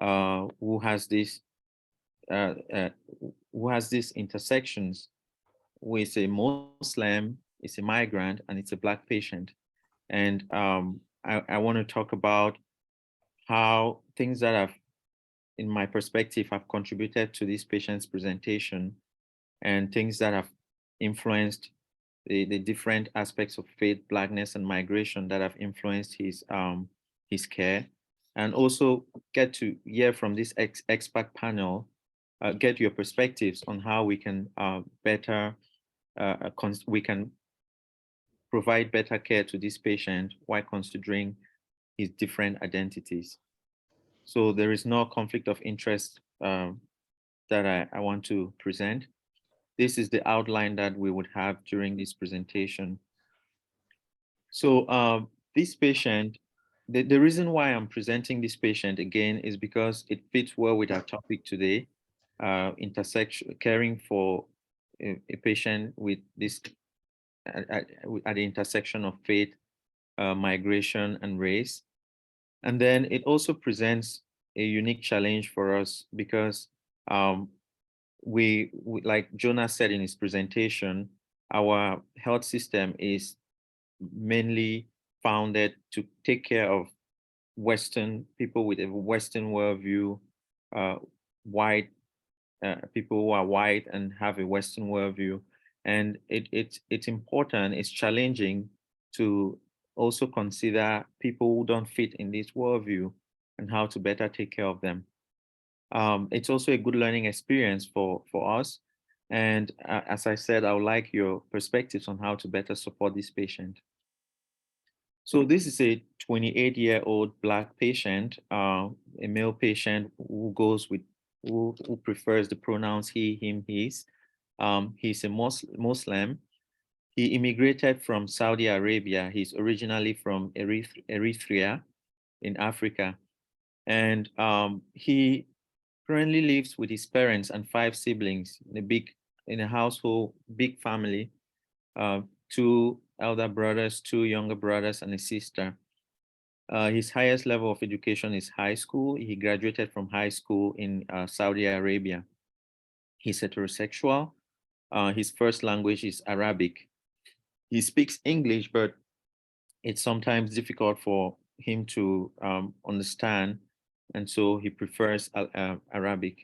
who has these intersections with a Muslim, it's a migrant, and it's a Black patient. And I want to talk about how things that have, in my perspective, have contributed to this patient's presentation, and things that have influenced the different aspects of faith, Blackness, and migration that have influenced his care. And also get to hear from this expert panel, get your perspectives on how we can we can provide better care to this patient while considering his different identities. So there is no conflict of interest that I want to present. This is the outline that we would have during this presentation. So this patient, the reason why I'm presenting this patient again is because it fits well with our topic today, caring for a patient with this at the intersection of faith, migration, and race. And then it also presents a unique challenge for us because we, like Jonas said in his presentation, our health system is mainly founded to take care of Western people with a Western worldview, white people who are white and have a Western worldview. And it's important, it's challenging to also consider people who don't fit in this worldview and how to better take care of them. It's also a good learning experience for us. And as I said, I would like your perspectives on how to better support this patient. So this is a 28-year-old Black patient, a male patient who prefers the pronouns he, him, his. He's a Muslim. He immigrated from Saudi Arabia. He's originally from Eritrea in Africa. And he currently lives with his parents and 5 siblings in a household, big family, 2 elder brothers, 2 younger brothers, and a sister. His highest level of education is high school. He graduated from high school in Saudi Arabia. He's heterosexual. His first language is Arabic. He speaks English, but it's sometimes difficult for him to understand, and so he prefers Arabic.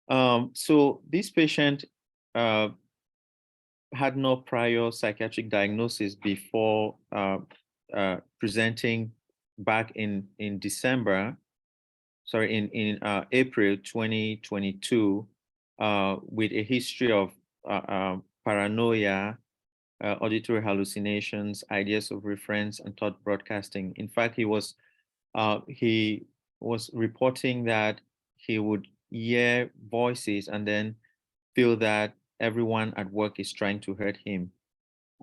So this patient had no prior psychiatric diagnosis before presenting back in December, sorry, in April 2022, with a history of paranoia, auditory hallucinations, ideas of reference, and thought broadcasting. In fact, he was reporting that he would hear voices and then feel that everyone at work is trying to hurt him,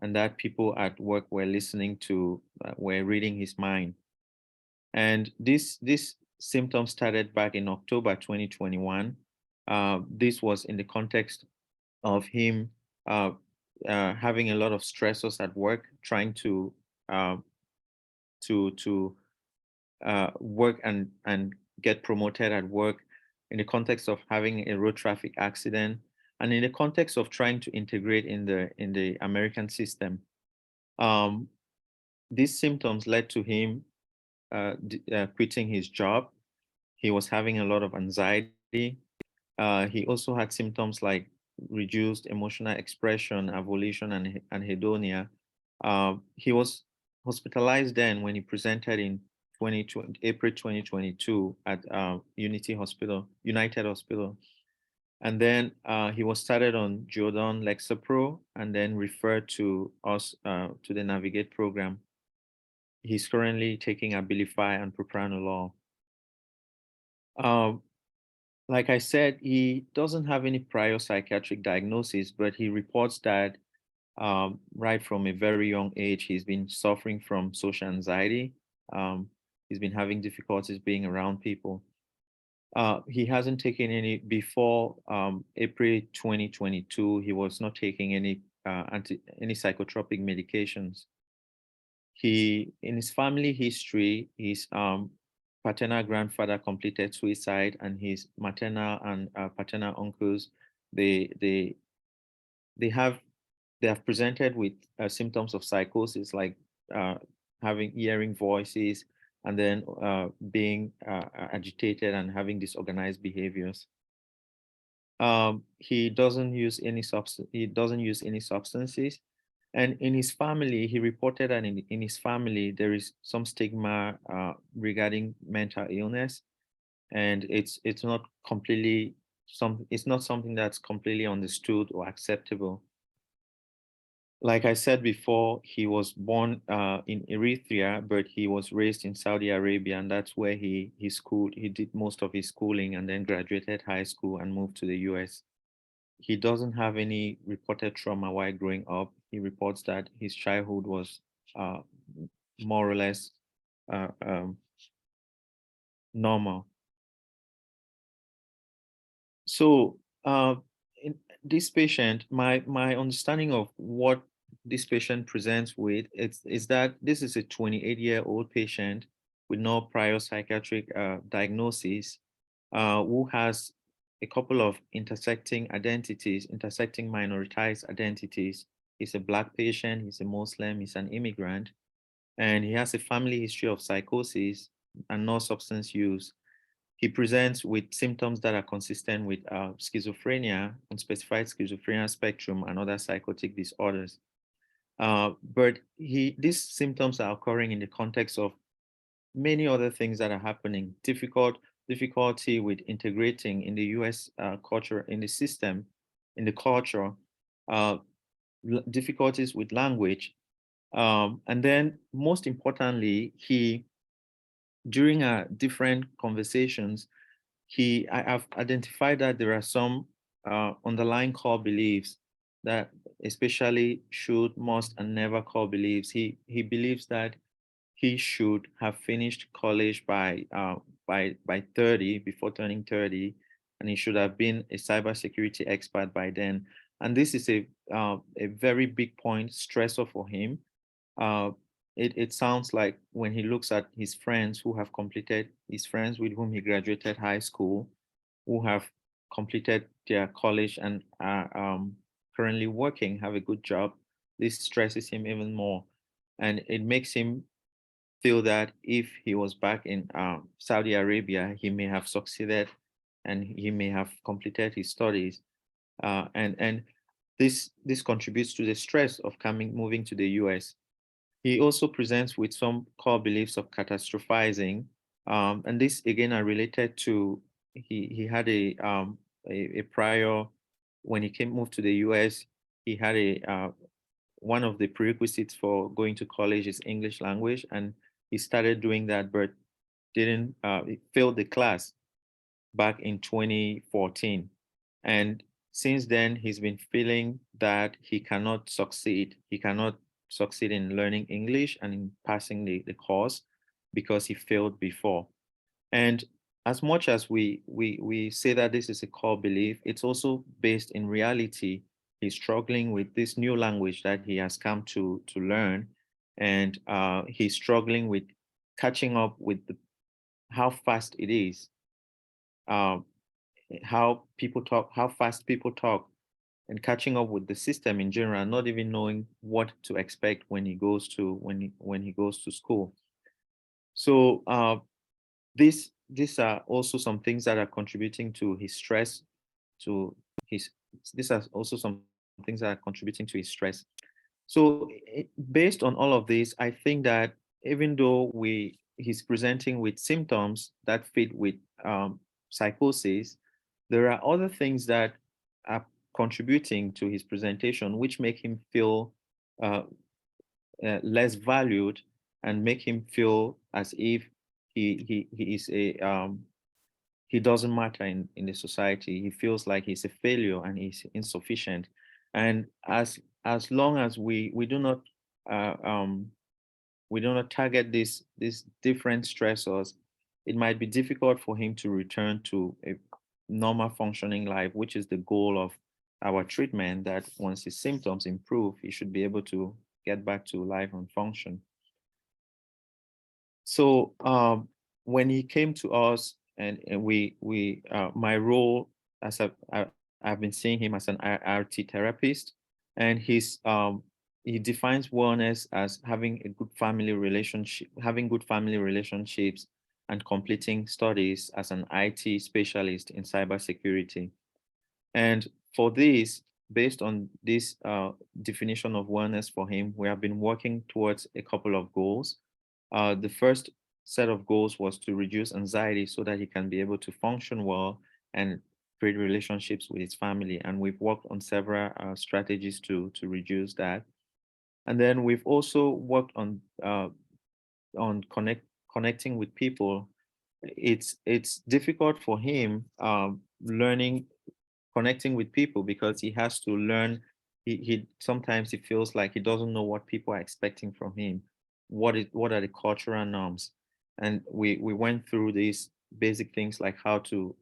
and that people at work were listening to, were reading his mind. And this symptoms started back in October 2021. This was in the context of him having a lot of stressors at work, trying to work and get promoted at work, in the context of having a road traffic accident, and in the context of trying to integrate in the American system. These symptoms led to him quitting his job. He was having a lot of anxiety. He also had symptoms like reduced emotional expression, avolition, and anhedonia. He was hospitalized then when he presented in April 2022 at United Hospital. And then he was started on Jordan Lexapro and then referred to us to the Navigate program. He's currently taking Abilify and propranolol. Like I said, he doesn't have any prior psychiatric diagnosis, but he reports that right from a very young age, he's been suffering from social anxiety. He's been having difficulties being around people. He hasn't taken any before April 2022. He was not taking any psychotropic medications. In his family history, his paternal grandfather completed suicide, and his maternal and paternal uncles, they have presented with symptoms of psychosis, like hearing voices, and then being agitated and having disorganized behaviors. He doesn't use any substances. And in his family, he reported that in his family, there is some stigma regarding mental illness, and it's not something that's completely understood or acceptable. Like I said before, he was born in Eritrea, but he was raised in Saudi Arabia, and that's where he schooled. He did most of his schooling and then graduated high school and moved to the US. He doesn't have any reported trauma while growing up. He reports that his childhood was more or less normal. So in this patient, my understanding of what this patient presents with is that this is a 28-year-old patient with no prior psychiatric diagnosis, who has a couple of intersecting minoritized identities. He's a Black patient, he's a Muslim, he's an immigrant, and he has a family history of psychosis and no substance use. He presents with symptoms that are consistent with schizophrenia, unspecified schizophrenia spectrum, and other psychotic disorders. But these symptoms are occurring in the context of many other things that are happening. Difficulty with integrating in the US culture, in the system, in the culture, difficulties with language. And then most importantly, during different conversations, I have identified that there are some underlying core beliefs that, especially should, must, and never core beliefs. He believes that he should have finished college by 30, before turning 30, and he should have been a cybersecurity expert by then. And this is a very big point, stressor for him. It sounds like when he looks at his friends who have completed, his friends with whom he graduated high school, who have completed their college and are currently working, have a good job, this stresses him even more. And it makes him feel that if he was back in Saudi Arabia, he may have succeeded and he may have completed his studies. And this contributes to the stress of moving to the US. He also presents with some core beliefs of catastrophizing. And this again are related to, he had a prior, when he moved to the US, he had one of the prerequisites for going to college is English language, and he started doing that, but didn't, he failed the class back in 2014. And since then, he's been feeling that he cannot succeed. He cannot succeed in learning English and in passing the course because he failed before. And as much as we say that this is a core belief, it's also based in reality. He's struggling with this new language that he has come to learn, and he's struggling with catching up with how fast it is, how people talk, how fast people talk, and catching up with the system in general, not even knowing what to expect when he goes to when he goes to school. So these are also some things that are contributing to his stress. These are also some things that are contributing to his stress. So based on all of this, I think that even though he's presenting with symptoms that fit with psychosis, there are other things that are contributing to his presentation, which make him feel less valued and make him feel as if he is he doesn't matter in the society. He feels like he's a failure and he's insufficient. And as long as we do not target these different stressors, it might be difficult for him to return to a normal functioning life, which is the goal of our treatment, that once his symptoms improve, he should be able to get back to life and function. So when he came to us, and my role as I've been seeing him as an IRT therapist, and he defines wellness as having a good family relationship, having good family relationships, and completing studies as an IT specialist in cybersecurity. And for this, based on this definition of wellness for him, we have been working towards a couple of goals. The first set of goals was to reduce anxiety so that he can be able to function well and create relationships with his family. And we've worked on several strategies to reduce that. And then we've also worked on connecting with people. It's difficult for him connecting with people, because he has to learn. He sometimes he feels like he doesn't know what people are expecting from him. What are the cultural norms? And we went through these basic things like how to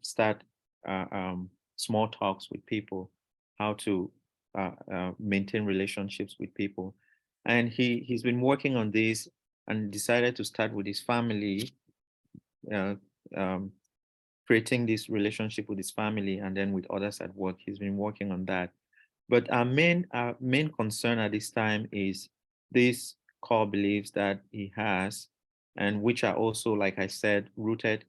start small talks with people, how to maintain relationships with people. And he's been working on this and decided to start with his family, creating this relationship with his family, and then with others at work. He's been working on that. But our main concern at this time is these core beliefs that he has, and which are also, like I said, rooted.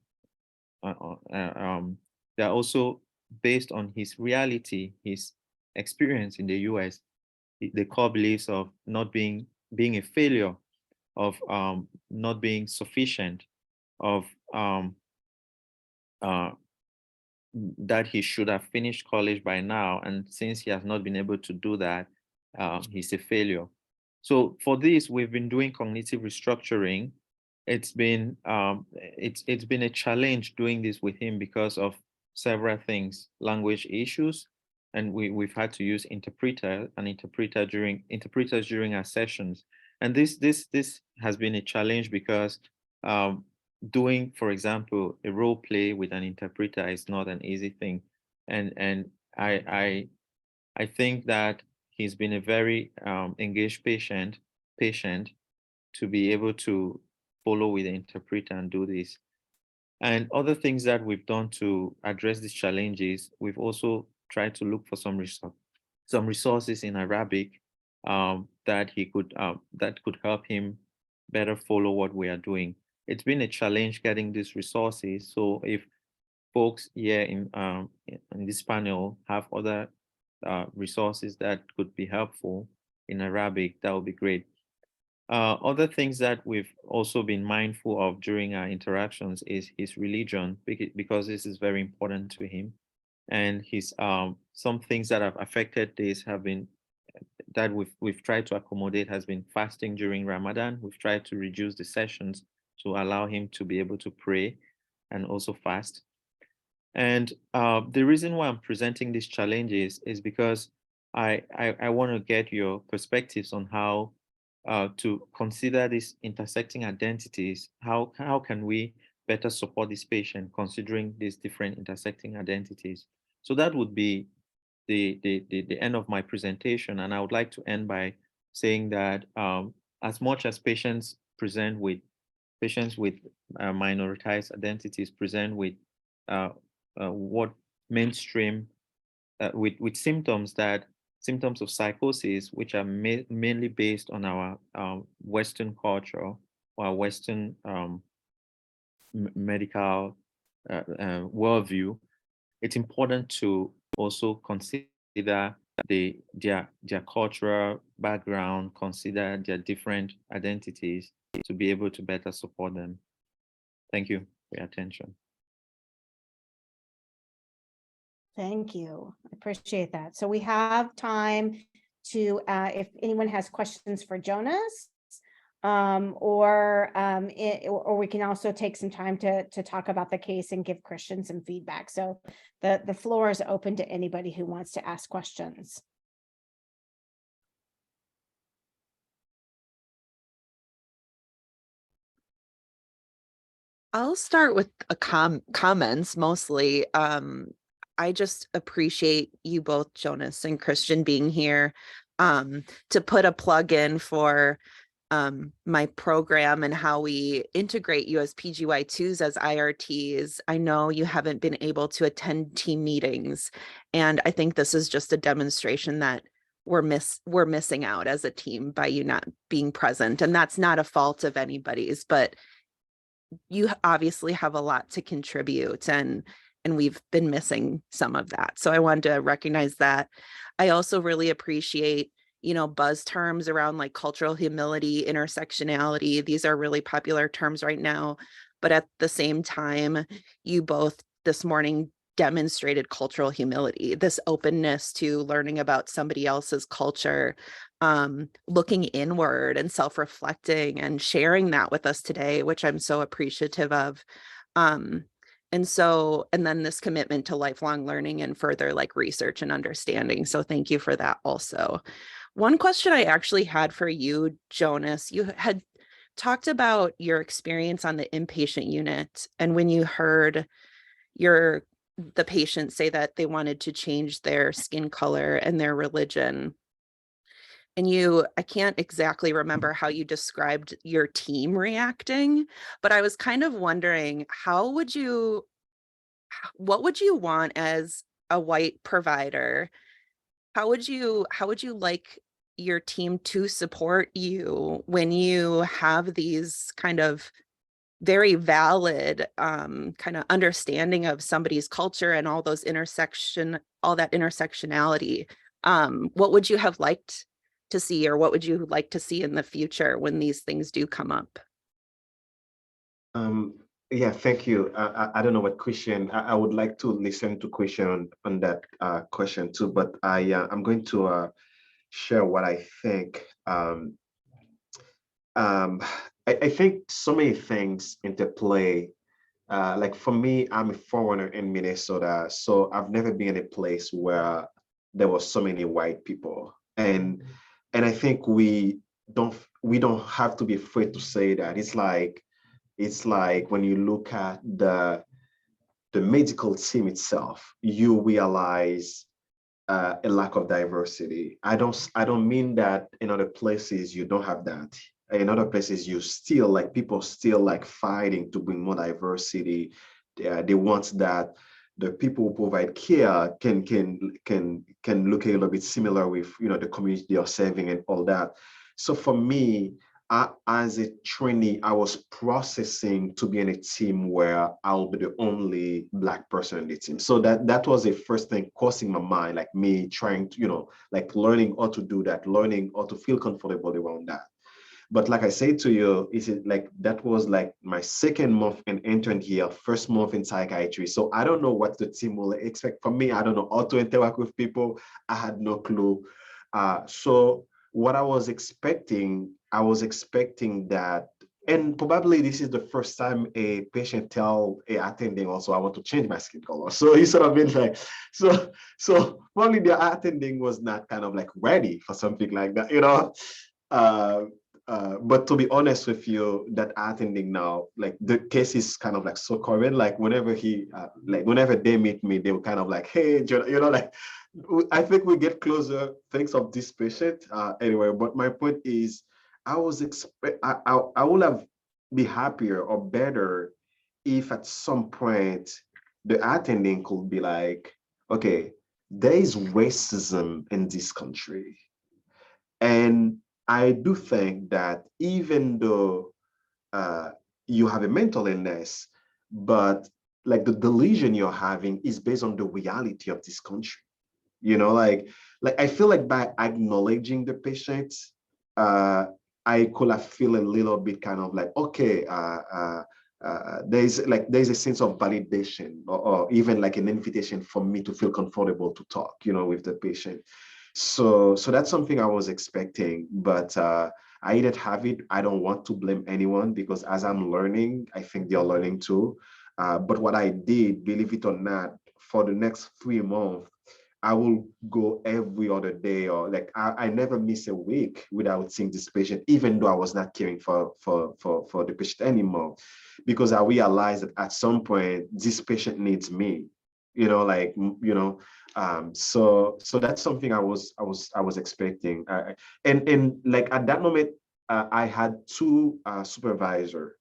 They're also based on his reality, his experience in the US. The core beliefs of not being a failure, of not being sufficient, of that he should have finished college by now, and since he has not been able to do that, he's a failure. So for this, we've been doing cognitive restructuring. It's been it's been a challenge doing this with him because of several things: language issues, and we've had to use interpreters during our sessions. And this has been a challenge because doing, for example, a role play with an interpreter is not an easy thing. And I think that he's been a very engaged patient to be able to follow with the interpreter and do this. And other things that we've done to address these challenges, we've also tried to look for some resources in Arabic that could help him better follow what we are doing. It's been a challenge getting these resources. So if folks here in this panel have other resources that could be helpful in Arabic, that would be great. Other things that we've also been mindful of during our interactions is his religion, because this is very important to him. And his some things that have affected this have been that we've tried to accommodate has been fasting during Ramadan. We've tried to reduce the sessions to allow him to be able to pray and also fast. And the reason why I'm presenting these challenges is because I want to get your perspectives on how to consider these intersecting identities. How can we better support this patient considering these different intersecting identities? So that would be the end of my presentation. And I would like to end by saying that as much as patients with minoritized identities present with what mainstream with symptoms of psychosis, which are mainly based on our Western culture or Western medical worldview, it's important to also consider their cultural background, consider their different identities to be able to better support them. Thank you for your attention. Thank you. I appreciate that. So we have time to, if anyone has questions for Jonas, or we can also take some time to talk about the case and give Christian some feedback. So the floor is open to anybody who wants to ask questions. I'll start with a comments mostly. I just appreciate you both, Jonas and Christian, being here to put a plug in for my program and how we integrate you as PGY2s as IRTs. I know you haven't been able to attend team meetings, and I think this is just a demonstration that we're missing out as a team by you not being present. And that's not a fault of anybody's, but you obviously have a lot to contribute, and we've been missing some of that. So I wanted to recognize that. I also really appreciate, buzz terms around like cultural humility, intersectionality. These are really popular terms right now, but at the same time, you both this morning demonstrated cultural humility, this openness to learning about somebody else's culture, looking inward and self-reflecting and sharing that with us today, which I'm so appreciative of. And then this commitment to lifelong learning and further like research and understanding. So thank you for that also. One question I actually had for you, Jonas, you had talked about your experience on the inpatient unit, and when you heard the patient say that they wanted to change their skin color and their religion. And I can't exactly remember how you described your team reacting, but I was kind of wondering, what would you want as a white provider? How would you like your team to support you when you have these kind of very valid kind of understanding of somebody's culture and all that intersectionality? What would you have liked to see, or what would you like to see in the future when these things do come up? Yeah, thank you. I don't know what Christian, I would like to listen to Christian on that question too, but I'm going to share what I think. I think so many things interplay. Like for me, I'm a foreigner in Minnesota, so I've never been in a place where there were so many white people, and I think we we don't have to be afraid to say that. It's like when you look at the medical team itself, you realize a lack of diversity. I don't mean that in other places you don't have that. In other places, you still like people still like fighting to bring more diversity. They want that the people who provide care can look a little bit similar with the community they are serving and all that. So for me, as a trainee, I was processing to be in a team where I'll be the only Black person in the team. So that was the first thing crossing my mind, like me trying to, like learning how to do that, learning how to feel comfortable around that. But like I said to you, that was like my second month in intern here, first month in psychiatry. So I don't know what the team will expect from me. I don't know how to interact with people. I had no clue. So what I was expecting that, and probably this is the first time a patient tell a attending also, I want to change my skin color. So he sort of been like, so probably the attending was not kind of like ready for something like that, but to be honest with you, that attending now, like the case is kind of like so common. Like whenever whenever they meet me, they were kind of like, hey, like I think we get closer thanks of this patient anyway. But my point is, I would have be happier or better if at some point the attending could be like, okay, there is racism in this country, and I do think that even though you have a mental illness, but like the delusion you're having is based on the reality of this country. Like I feel like by acknowledging the patient, I could have feel a little bit kind of like, okay, there's a sense of validation or even like an invitation for me to feel comfortable to talk, with the patient. So that's something I was expecting, but I didn't have it. I don't want to blame anyone because as I'm learning, I think they're learning too. But what I did, believe it or not, for the next 3 months, I will go every other day, or like I never miss a week without seeing this patient, even though I was not caring for the patient anymore, because I realized that at some point this patient needs me. So that's something I was expecting, and like at that moment, I had 2 supervisors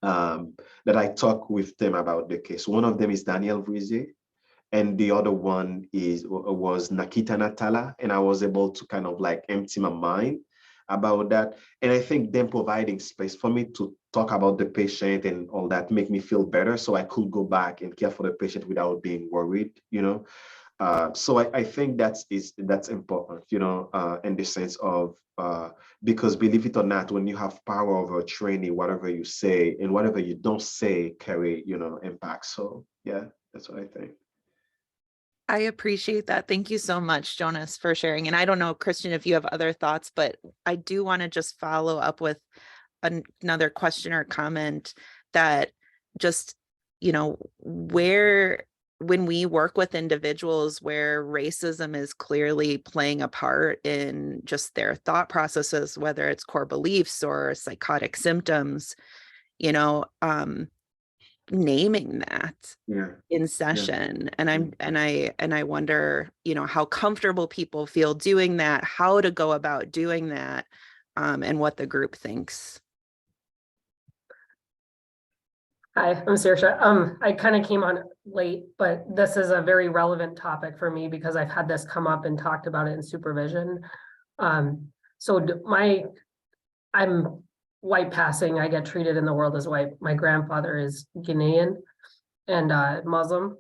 that I talked with them about the case. One of them is Daniel Vrize, and the other one was Nakita Natala, and I was able to kind of like empty my mind about that. And I think them providing space for me to talk about the patient and all that make me feel better, so I could go back and care for the patient without being worried. So I think that's important, in the sense of because believe it or not, when you have power over a trainee, whatever you say and whatever you don't say carry impact. So yeah, that's what I think. I appreciate that. Thank you so much, Jonas, for sharing. And I don't know, Christian, if you have other thoughts, but I do want to just follow up with another question or comment that just, when we work with individuals where racism is clearly playing a part in just their thought processes, whether it's core beliefs or psychotic symptoms, naming that in session. And I wonder, how comfortable people feel doing that, how to go about doing that, and what the group thinks. Hi, I'm Saoirse. I kind of came on late, but this is a very relevant topic for me because I've had this come up and talked about it in supervision. I'm white passing. I get treated in the world as white. My grandfather is Ghanaian and Muslim,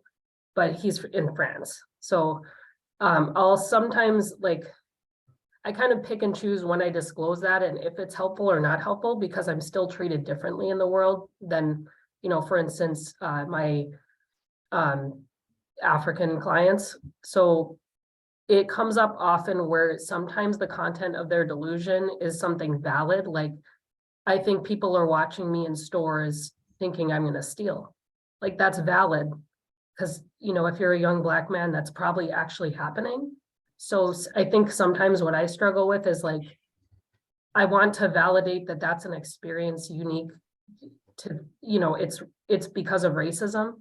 but he's in France. So I'll sometimes I kind of pick and choose when I disclose that and if it's helpful or not helpful, because I'm still treated differently in the world than, for instance, my African clients. So it comes up often where sometimes the content of their delusion is something valid. Like, I think people are watching me in stores thinking I'm going to steal. Like, that's valid because, if you're a young Black man, that's probably actually happening. So I think sometimes what I struggle with is like, I want to validate that that's an experience unique to, you know, it's because of racism.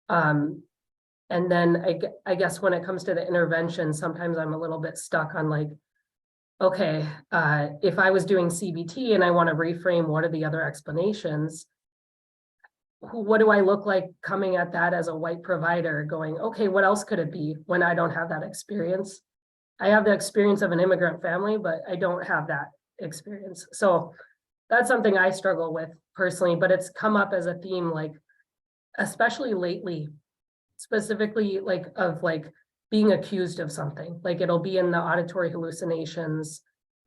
And then I guess when it comes to the intervention, sometimes I'm a little bit stuck on like, okay, if I was doing CBT and I want to reframe what are the other explanations, what do I look like coming at that as a white provider going, okay, what else could it be when I don't have that experience? I have the experience of an immigrant family, but I don't have that experience. So that's something I struggle with personally, but it's come up as a theme, like, especially lately, specifically like of like being accused of something, like it'll be in the auditory hallucinations.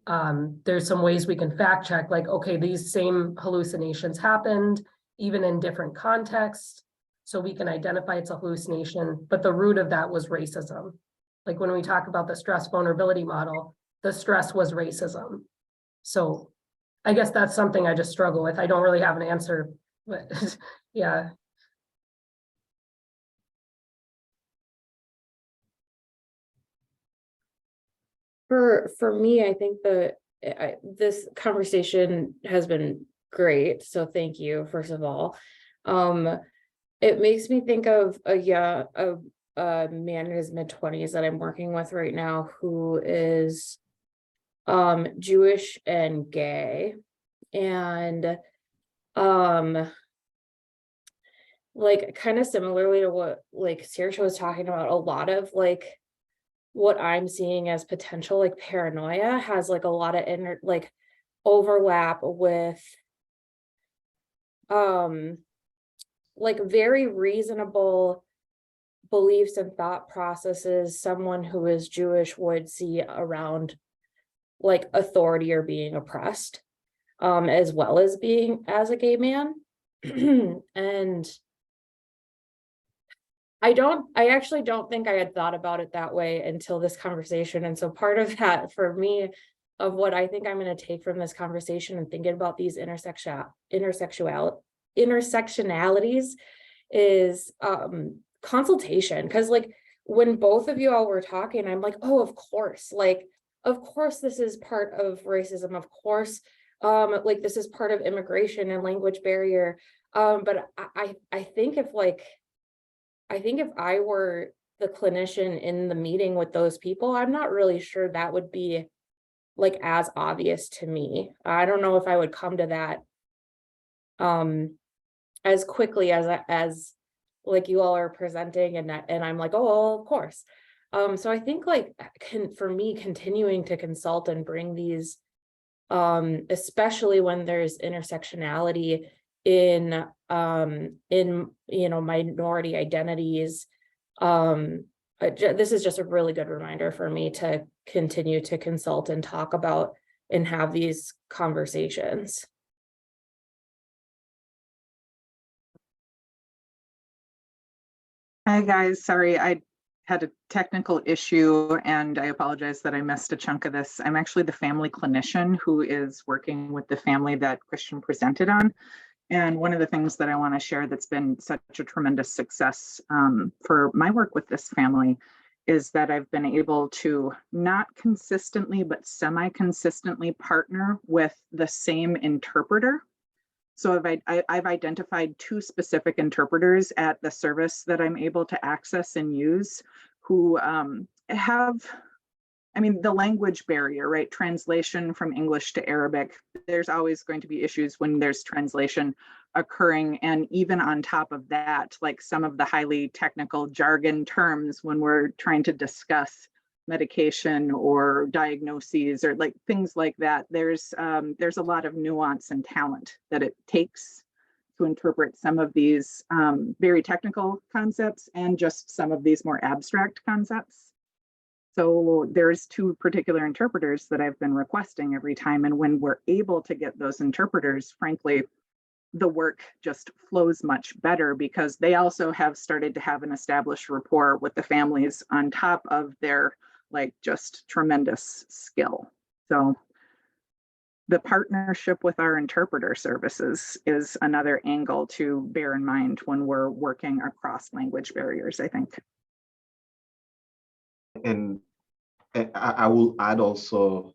There's some ways we can fact check, like, okay, these same hallucinations happened even in different contexts. So we can identify it's a hallucination, but the root of that was racism. Like when we talk about the stress vulnerability model, the stress was racism. So I guess that's something I just struggle with. I don't really have an answer, but yeah. For me, I think that this conversation has been great. So thank you, first of all. It makes me think of a man in his mid-20s that I'm working with right now who is Jewish and gay. And like kind of similarly to what like Saoirse was talking about, a lot of like what I'm seeing as potential like paranoia has like a lot of like overlap with like very reasonable beliefs and thought processes someone who is Jewish would see around like authority or being oppressed, as well as being as a gay man. And I actually don't think I had thought about it that way until this conversation. And so part of that for me of what I think I'm going to take from this conversation and thinking about these intersectionalities is consultation. Because like when both of you all were talking, I'm like, oh, of course, this is part of racism. Of course, like this is part of immigration and language barrier. But I think if I were the clinician in the meeting with those people, I'm not really sure that would be like as obvious to me. I don't know if I would come to that as quickly as like you all are presenting and I'm like, oh, of course. So I think like for me, continuing to consult and bring these, especially when there's intersectionality in you know, minority identities, this is just a really good reminder for me to continue to consult and talk about and have these conversations. Hi guys, sorry, I had a technical issue and I apologize that I missed a chunk of this. I'm actually the family clinician who is working with the family that Christian presented on. And one of the things that I want to share that's been such a tremendous success for my work with this family is that I've been able to not consistently, but semi-consistently partner with the same interpreter. So I've identified 2 specific interpreters at the service that I'm able to access and use who have, I mean, the language barrier, right? Translation from English to Arabic, there's always going to be issues when there's translation occurring. And even on top of that, like some of the highly technical jargon terms when we're trying to discuss medication or diagnoses or like things like that, there's a lot of nuance and talent that it takes to interpret some of these very technical concepts and just some of these more abstract concepts. So there's 2 particular interpreters that I've been requesting every time. And when we're able to get those interpreters, frankly, the work just flows much better because they also have started to have an established rapport with the families on top of their like just tremendous skill. So the partnership with our interpreter services is another angle to bear in mind when we're working across language barriers, I think. And I will add also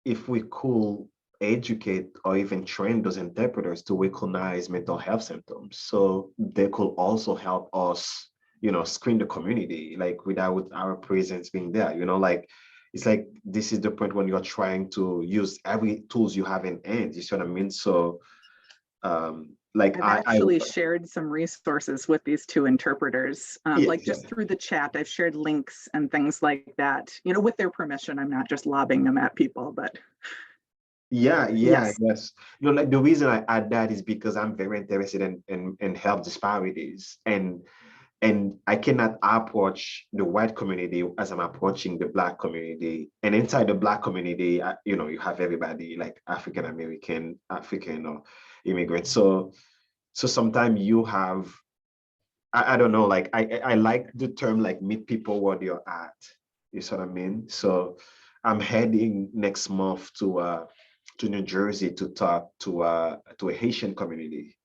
if we could educate or even train those interpreters to recognize mental health symptoms, so they could also help us, screen the community, like without our presence being there, like it's like this is the point when you're trying to use every tools you have in hand, you see what I mean? So like I've actually shared some resources with these two interpreters, like just through the chat. I've shared links and things like that, with their permission. I'm not just lobbing them at people, but yes. Like the reason I add that is because I'm very interested in health disparities, and I cannot approach the white community as I'm approaching the Black community. And inside the Black community, you have everybody like African American, African, or immigrant. So sometimes you have, I don't know, like I like the term like meet people where they're at. You see what I mean? So I'm heading next month to New Jersey to talk to a Haitian community.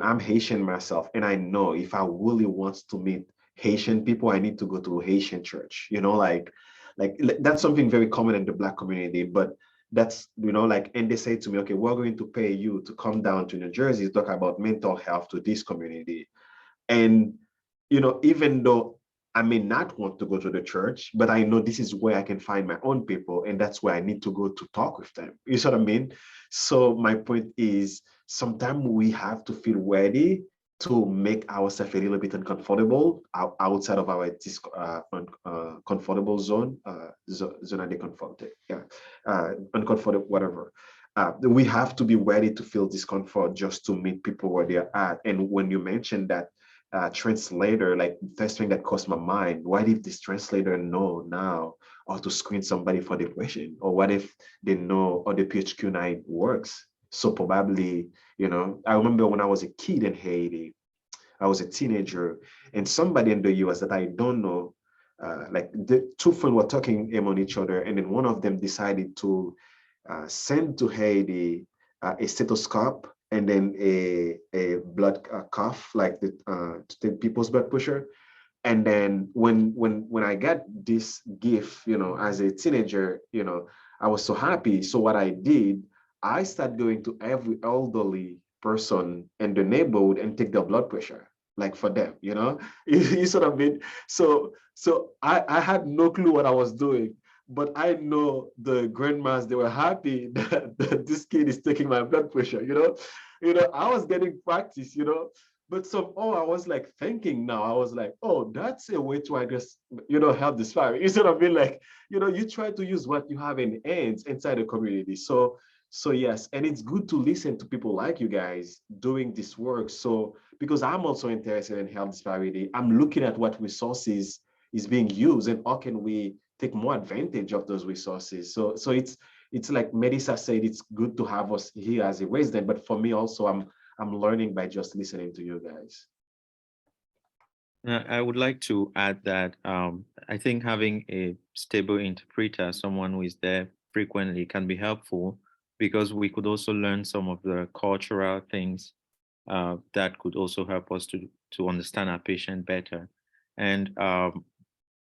I'm Haitian myself, and I know if I really want to meet Haitian people, I need to go to a Haitian church. Like that's something very common in the Black community, but that's, like, and they say to me, okay, we're going to pay you to come down to New Jersey to talk about mental health to this community. And, even though I may not want to go to the church, but I know this is where I can find my own people, and that's where I need to go to talk with them. You see what I mean? So my point is, sometimes we have to feel ready to make ourselves a little bit uncomfortable outside of our comfortable zone, zona de confort, uncomfortable, whatever. We have to be ready to feel discomfort just to meet people where they're at. And when you mentioned that translator, like the first thing that crossed my mind, what if this translator know now how to screen somebody for depression? Or what if they know how the PHQ-9 works? So probably, I remember when I was a kid in Haiti, I was a teenager, and somebody in the US that I don't know, like the two friends were talking among each other, and then one of them decided to send to Haiti a stethoscope and then a blood cuff, like to take people's blood pressure. And then when I got this gift, as a teenager, I was so happy. So what I did, I started going to every elderly person in the neighborhood and take their blood pressure, like for them, you sort of mean. So I had no clue what I was doing, but I know the grandmas, they were happy that this kid is taking my blood pressure, I was getting practice, but somehow I was like thinking now, I was like, oh, that's a way to, I guess, help this family. You sort of mean, like, you try to use what you have in hands inside the community. So yes, and it's good to listen to people like you guys doing this work. So, because I'm also interested in health disparity, I'm looking at what resources is being used and how can we take more advantage of those resources. So it's like Melissa said, it's good to have us here as a resident, but for me also, I'm learning by just listening to you guys. I would like to add that I think having a stable interpreter, someone who is there frequently, can be helpful, because we could also learn some of the cultural things that could also help us to understand our patient better. And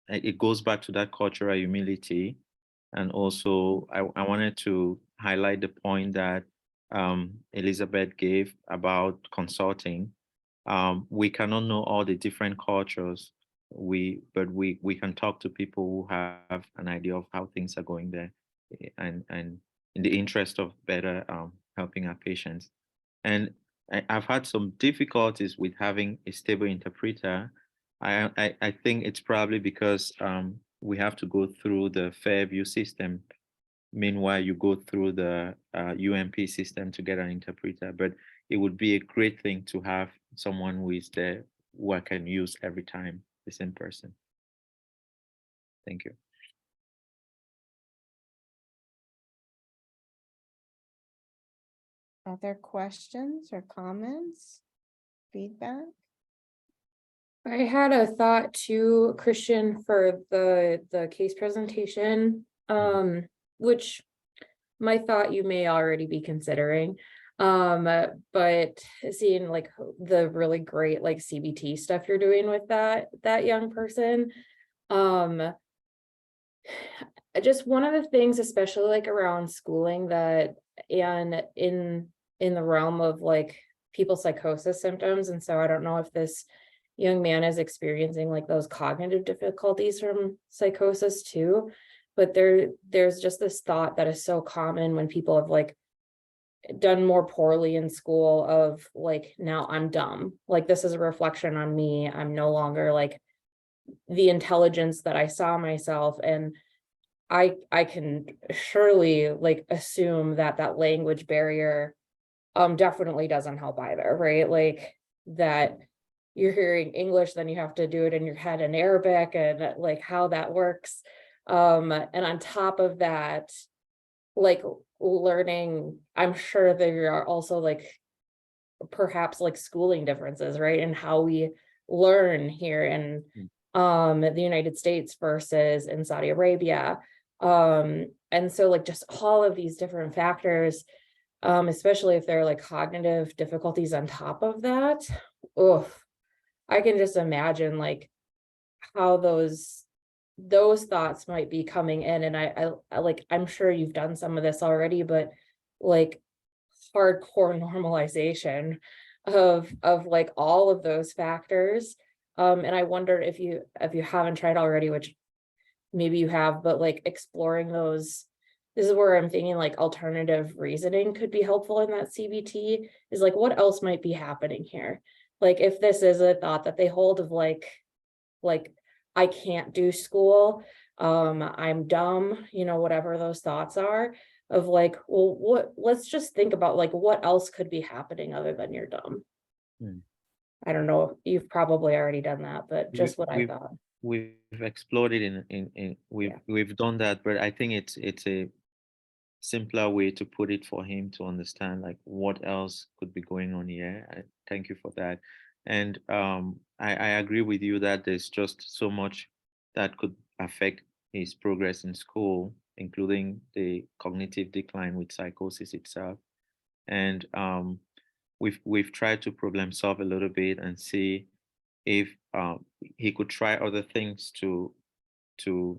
it goes back to that cultural humility. And also, I wanted to highlight the point that Elizabeth gave about consulting. We cannot know all the different cultures, but we can talk to people who have an idea of how things are going there, and in the interest of better helping our patients. And I've had some difficulties with having a stable interpreter. I think it's probably because we have to go through the Fairview system. Meanwhile, you go through the UMP system to get an interpreter. But it would be a great thing to have someone who is there, who I can use every time, the same person. Thank you. Other questions or comments, feedback? I had a thought too, Christian, for the case presentation, which my thought you may already be considering. But seeing like the really great like CBT stuff you're doing with that young person, just one of the things, especially like around schooling that, and in the realm of like people's psychosis symptoms. And so I don't know if this young man is experiencing like those cognitive difficulties from psychosis too, but there's just this thought that is so common when people have like done more poorly in school of like, now I'm dumb. Like this is a reflection on me. I'm no longer like the intelligence that I saw myself. And I can surely like assume that language barrier definitely doesn't help either, right? Like that you're hearing English, then you have to do it in your head in Arabic, and like how that works. And on top of that, like learning, I'm sure there are also like perhaps like schooling differences, right? And how we learn here in the United States versus in Saudi Arabia. And so like just all of these different factors, especially if there are like cognitive difficulties on top of that. Oof, I can just imagine like how those thoughts might be coming in. And I like, I'm sure you've done some of this already, but like hardcore normalization of like all of those factors. And I wonder if you haven't tried already, which maybe you have, but like exploring those. This is where I'm thinking like alternative reasoning could be helpful in that CBT, is like what else might be happening here? Like if this is a thought that they hold of like I can't do school, I'm dumb, you know, whatever those thoughts are, of like, well, let's just think about like what else could be happening other than you're dumb. I don't know, you've probably already done that, but just what I thought. We've explored it we've done that, but I think it's a simpler way to put it for him to understand like what else could be going on here. Thank you for that. And I agree with you that there's just so much that could affect his progress in school, including the cognitive decline with psychosis itself. And we've tried to problem solve a little bit and see if he could try other things to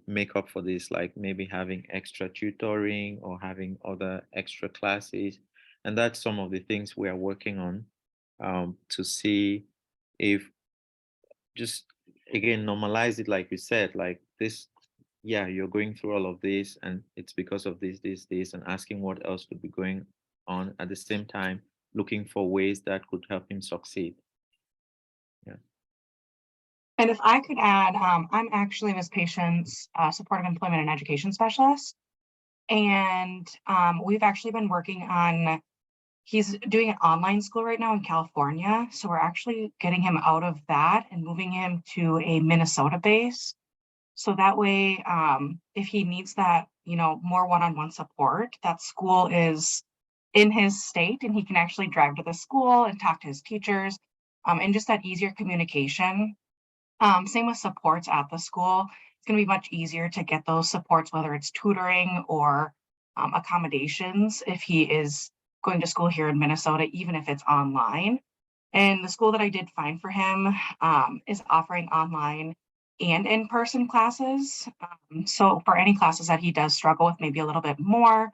make up for this, like maybe having extra tutoring or having other extra classes. And that's some of the things we are working on, to see if just, again, normalize it, like you said, like this, yeah, you're going through all of this and it's because of this, and asking what else could be going on at the same time, looking for ways that could help him succeed. Yeah. And if I could add, I'm actually this patient's supportive employment and education specialist. And we've actually been working on, he's doing an online school right now in California. So we're actually getting him out of that and moving him to a Minnesota base. So that way, if he needs that, you know, more one-on-one support, that school is in his state and he can actually drive to the school and talk to his teachers, and just that easier communication. Same with supports at the school. It's going to be much easier to get those supports, whether it's tutoring or accommodations, if he is going to school here in Minnesota, even if it's online. And the school that I did find for him is offering online and in-person classes. So for any classes that he does struggle with maybe a little bit more,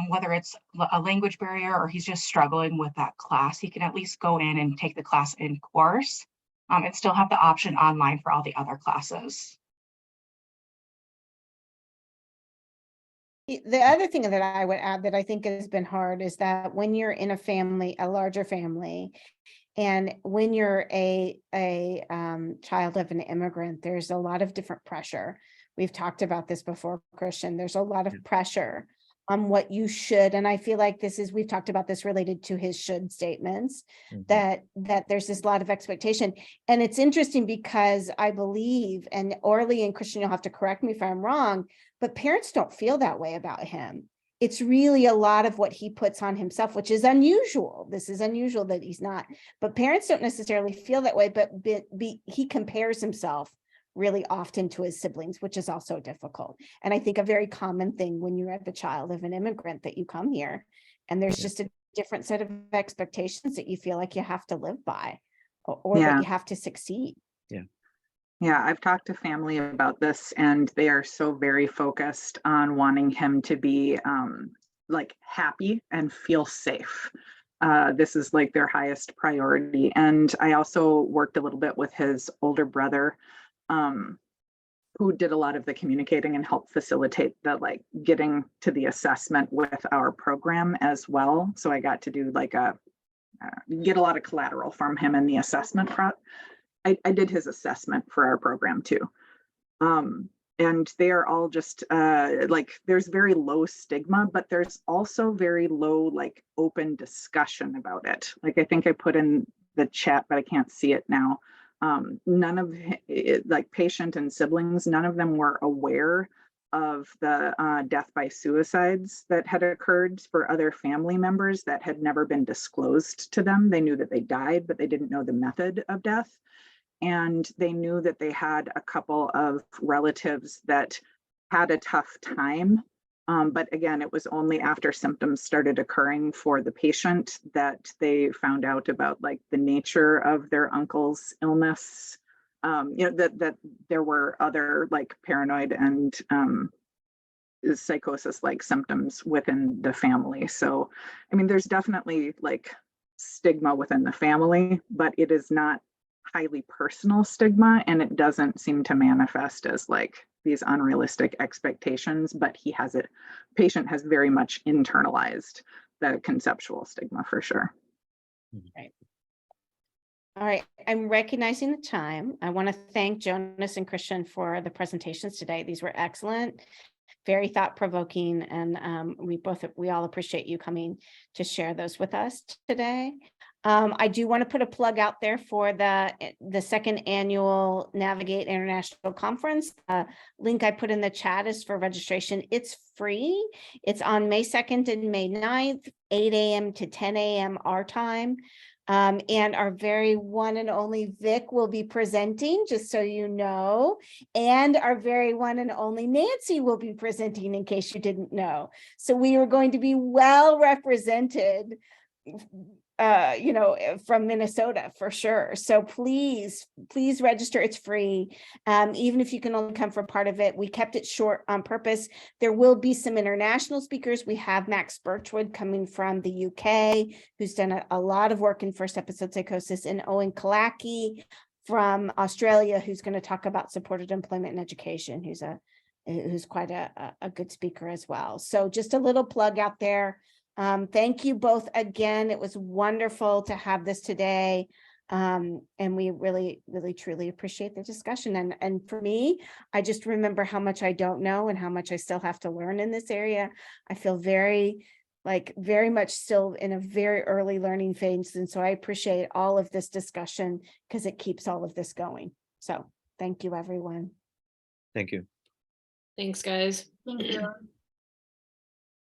whether it's a language barrier or he's just struggling with that class, he can at least go in and take the class in course. And still have the option online for all the other classes. The other thing that I would add that I think has been hard is that when you're in a family, a larger family, and when you're a child of an immigrant, there's a lot of different pressure. We've talked about this before, Christian. There's a lot of pressure on what you should, and I feel like we've talked about this related to his should statements, that there's this lot of expectation. And it's interesting because I believe, and Orly and Christian, you'll have to correct me if I'm wrong, but parents don't feel that way about him. It's really a lot of what he puts on himself, which is unusual. This is unusual that he's not, but parents don't necessarily feel that way, but he compares himself really often to his siblings, which is also difficult. And I think a very common thing when you're the child of an immigrant that you come here and there's just a different set of expectations that you feel like you have to live by or that you have to succeed. Yeah. Yeah, I've talked to family about this and they are so very focused on wanting him to be like happy and feel safe. This is like their highest priority. And I also worked a little bit with his older brother, who did a lot of the communicating and helped facilitate the like getting to the assessment with our program as well. So I got to do like get a lot of collateral from him in the assessment I did his assessment for our program too. And they are all just like, there's very low stigma, but there's also very low, like open discussion about it. Like, I think I put in the chat, but I can't see it now. None of like patient and siblings, none of them were aware of the death by suicides that had occurred for other family members that had never been disclosed to them. They knew that they died, but they didn't know the method of death. And they knew that they had a couple of relatives that had a tough time. But again, it was only after symptoms started occurring for the patient that they found out about like the nature of their uncle's illness. That there were other like paranoid and psychosis like symptoms within the family. So, I mean, there's definitely like stigma within the family, but it is not highly personal stigma, and it doesn't seem to manifest as like these unrealistic expectations, but patient has very much internalized the conceptual stigma for sure. Right. All right, I'm recognizing the time. I want to thank Jonas and Christian for the presentations today. These were excellent, very thought-provoking, and we all appreciate you coming to share those with us today. I do want to put a plug out there for the second annual Navigate International Conference. Link I put in the chat is for registration. It's free. It's on May 2nd and May 9th, 8 a.m. to 10 a.m. our time. And our very one and only Vic will be presenting, just so you know, and our very one and only Nancy will be presenting, in case you didn't know. So we are going to be well represented, from Minnesota for sure. So please register. It's free. Even if you can only come for part of it, we kept it short on purpose. There will be some international speakers. We have Max Birchwood coming from the UK, who's done a lot of work in first episode psychosis, and Owen Kalaki from Australia, who's going to talk about supported employment and education, who's quite a good speaker as well. So just a little plug out there. Thank you both again. It was wonderful to have this today. And we really, really, truly appreciate the discussion. And for me, I just remember how much I don't know and how much I still have to learn in this area. I feel very much still in a very early learning phase. And so I appreciate all of this discussion because it keeps all of this going. So thank you, everyone. Thank you. Thanks, guys. Thank you.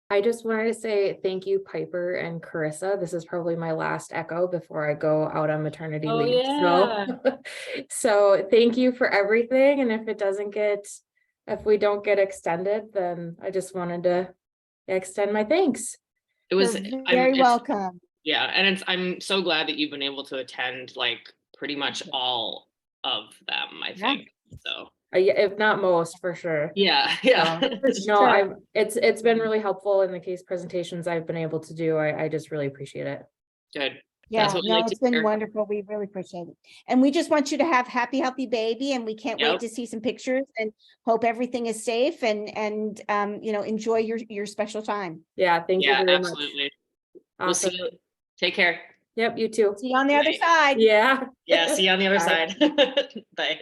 I just wanted to say thank you, Piper and Carissa. This is probably my last echo before I go out on maternity leave. Yeah. So thank you for everything. And if we don't get extended, then I just wanted to extend my thanks. It was very welcome. Yeah, and I'm so glad that you've been able to attend like pretty much all of them, I think. So if not most, for sure. Yeah. It's been really helpful in the case presentations I've been able to do. I just really appreciate it. Good. Yeah, it's been wonderful. We really appreciate it. And we just want you to have happy, healthy baby, and we can't wait to see some pictures and hope everything is safe and enjoy your special time. Yeah, thank you very much. Absolutely. We'll see you. Take care. Yep, you too. See you on the other side. Yeah. Yeah, see you on the other side. Bye.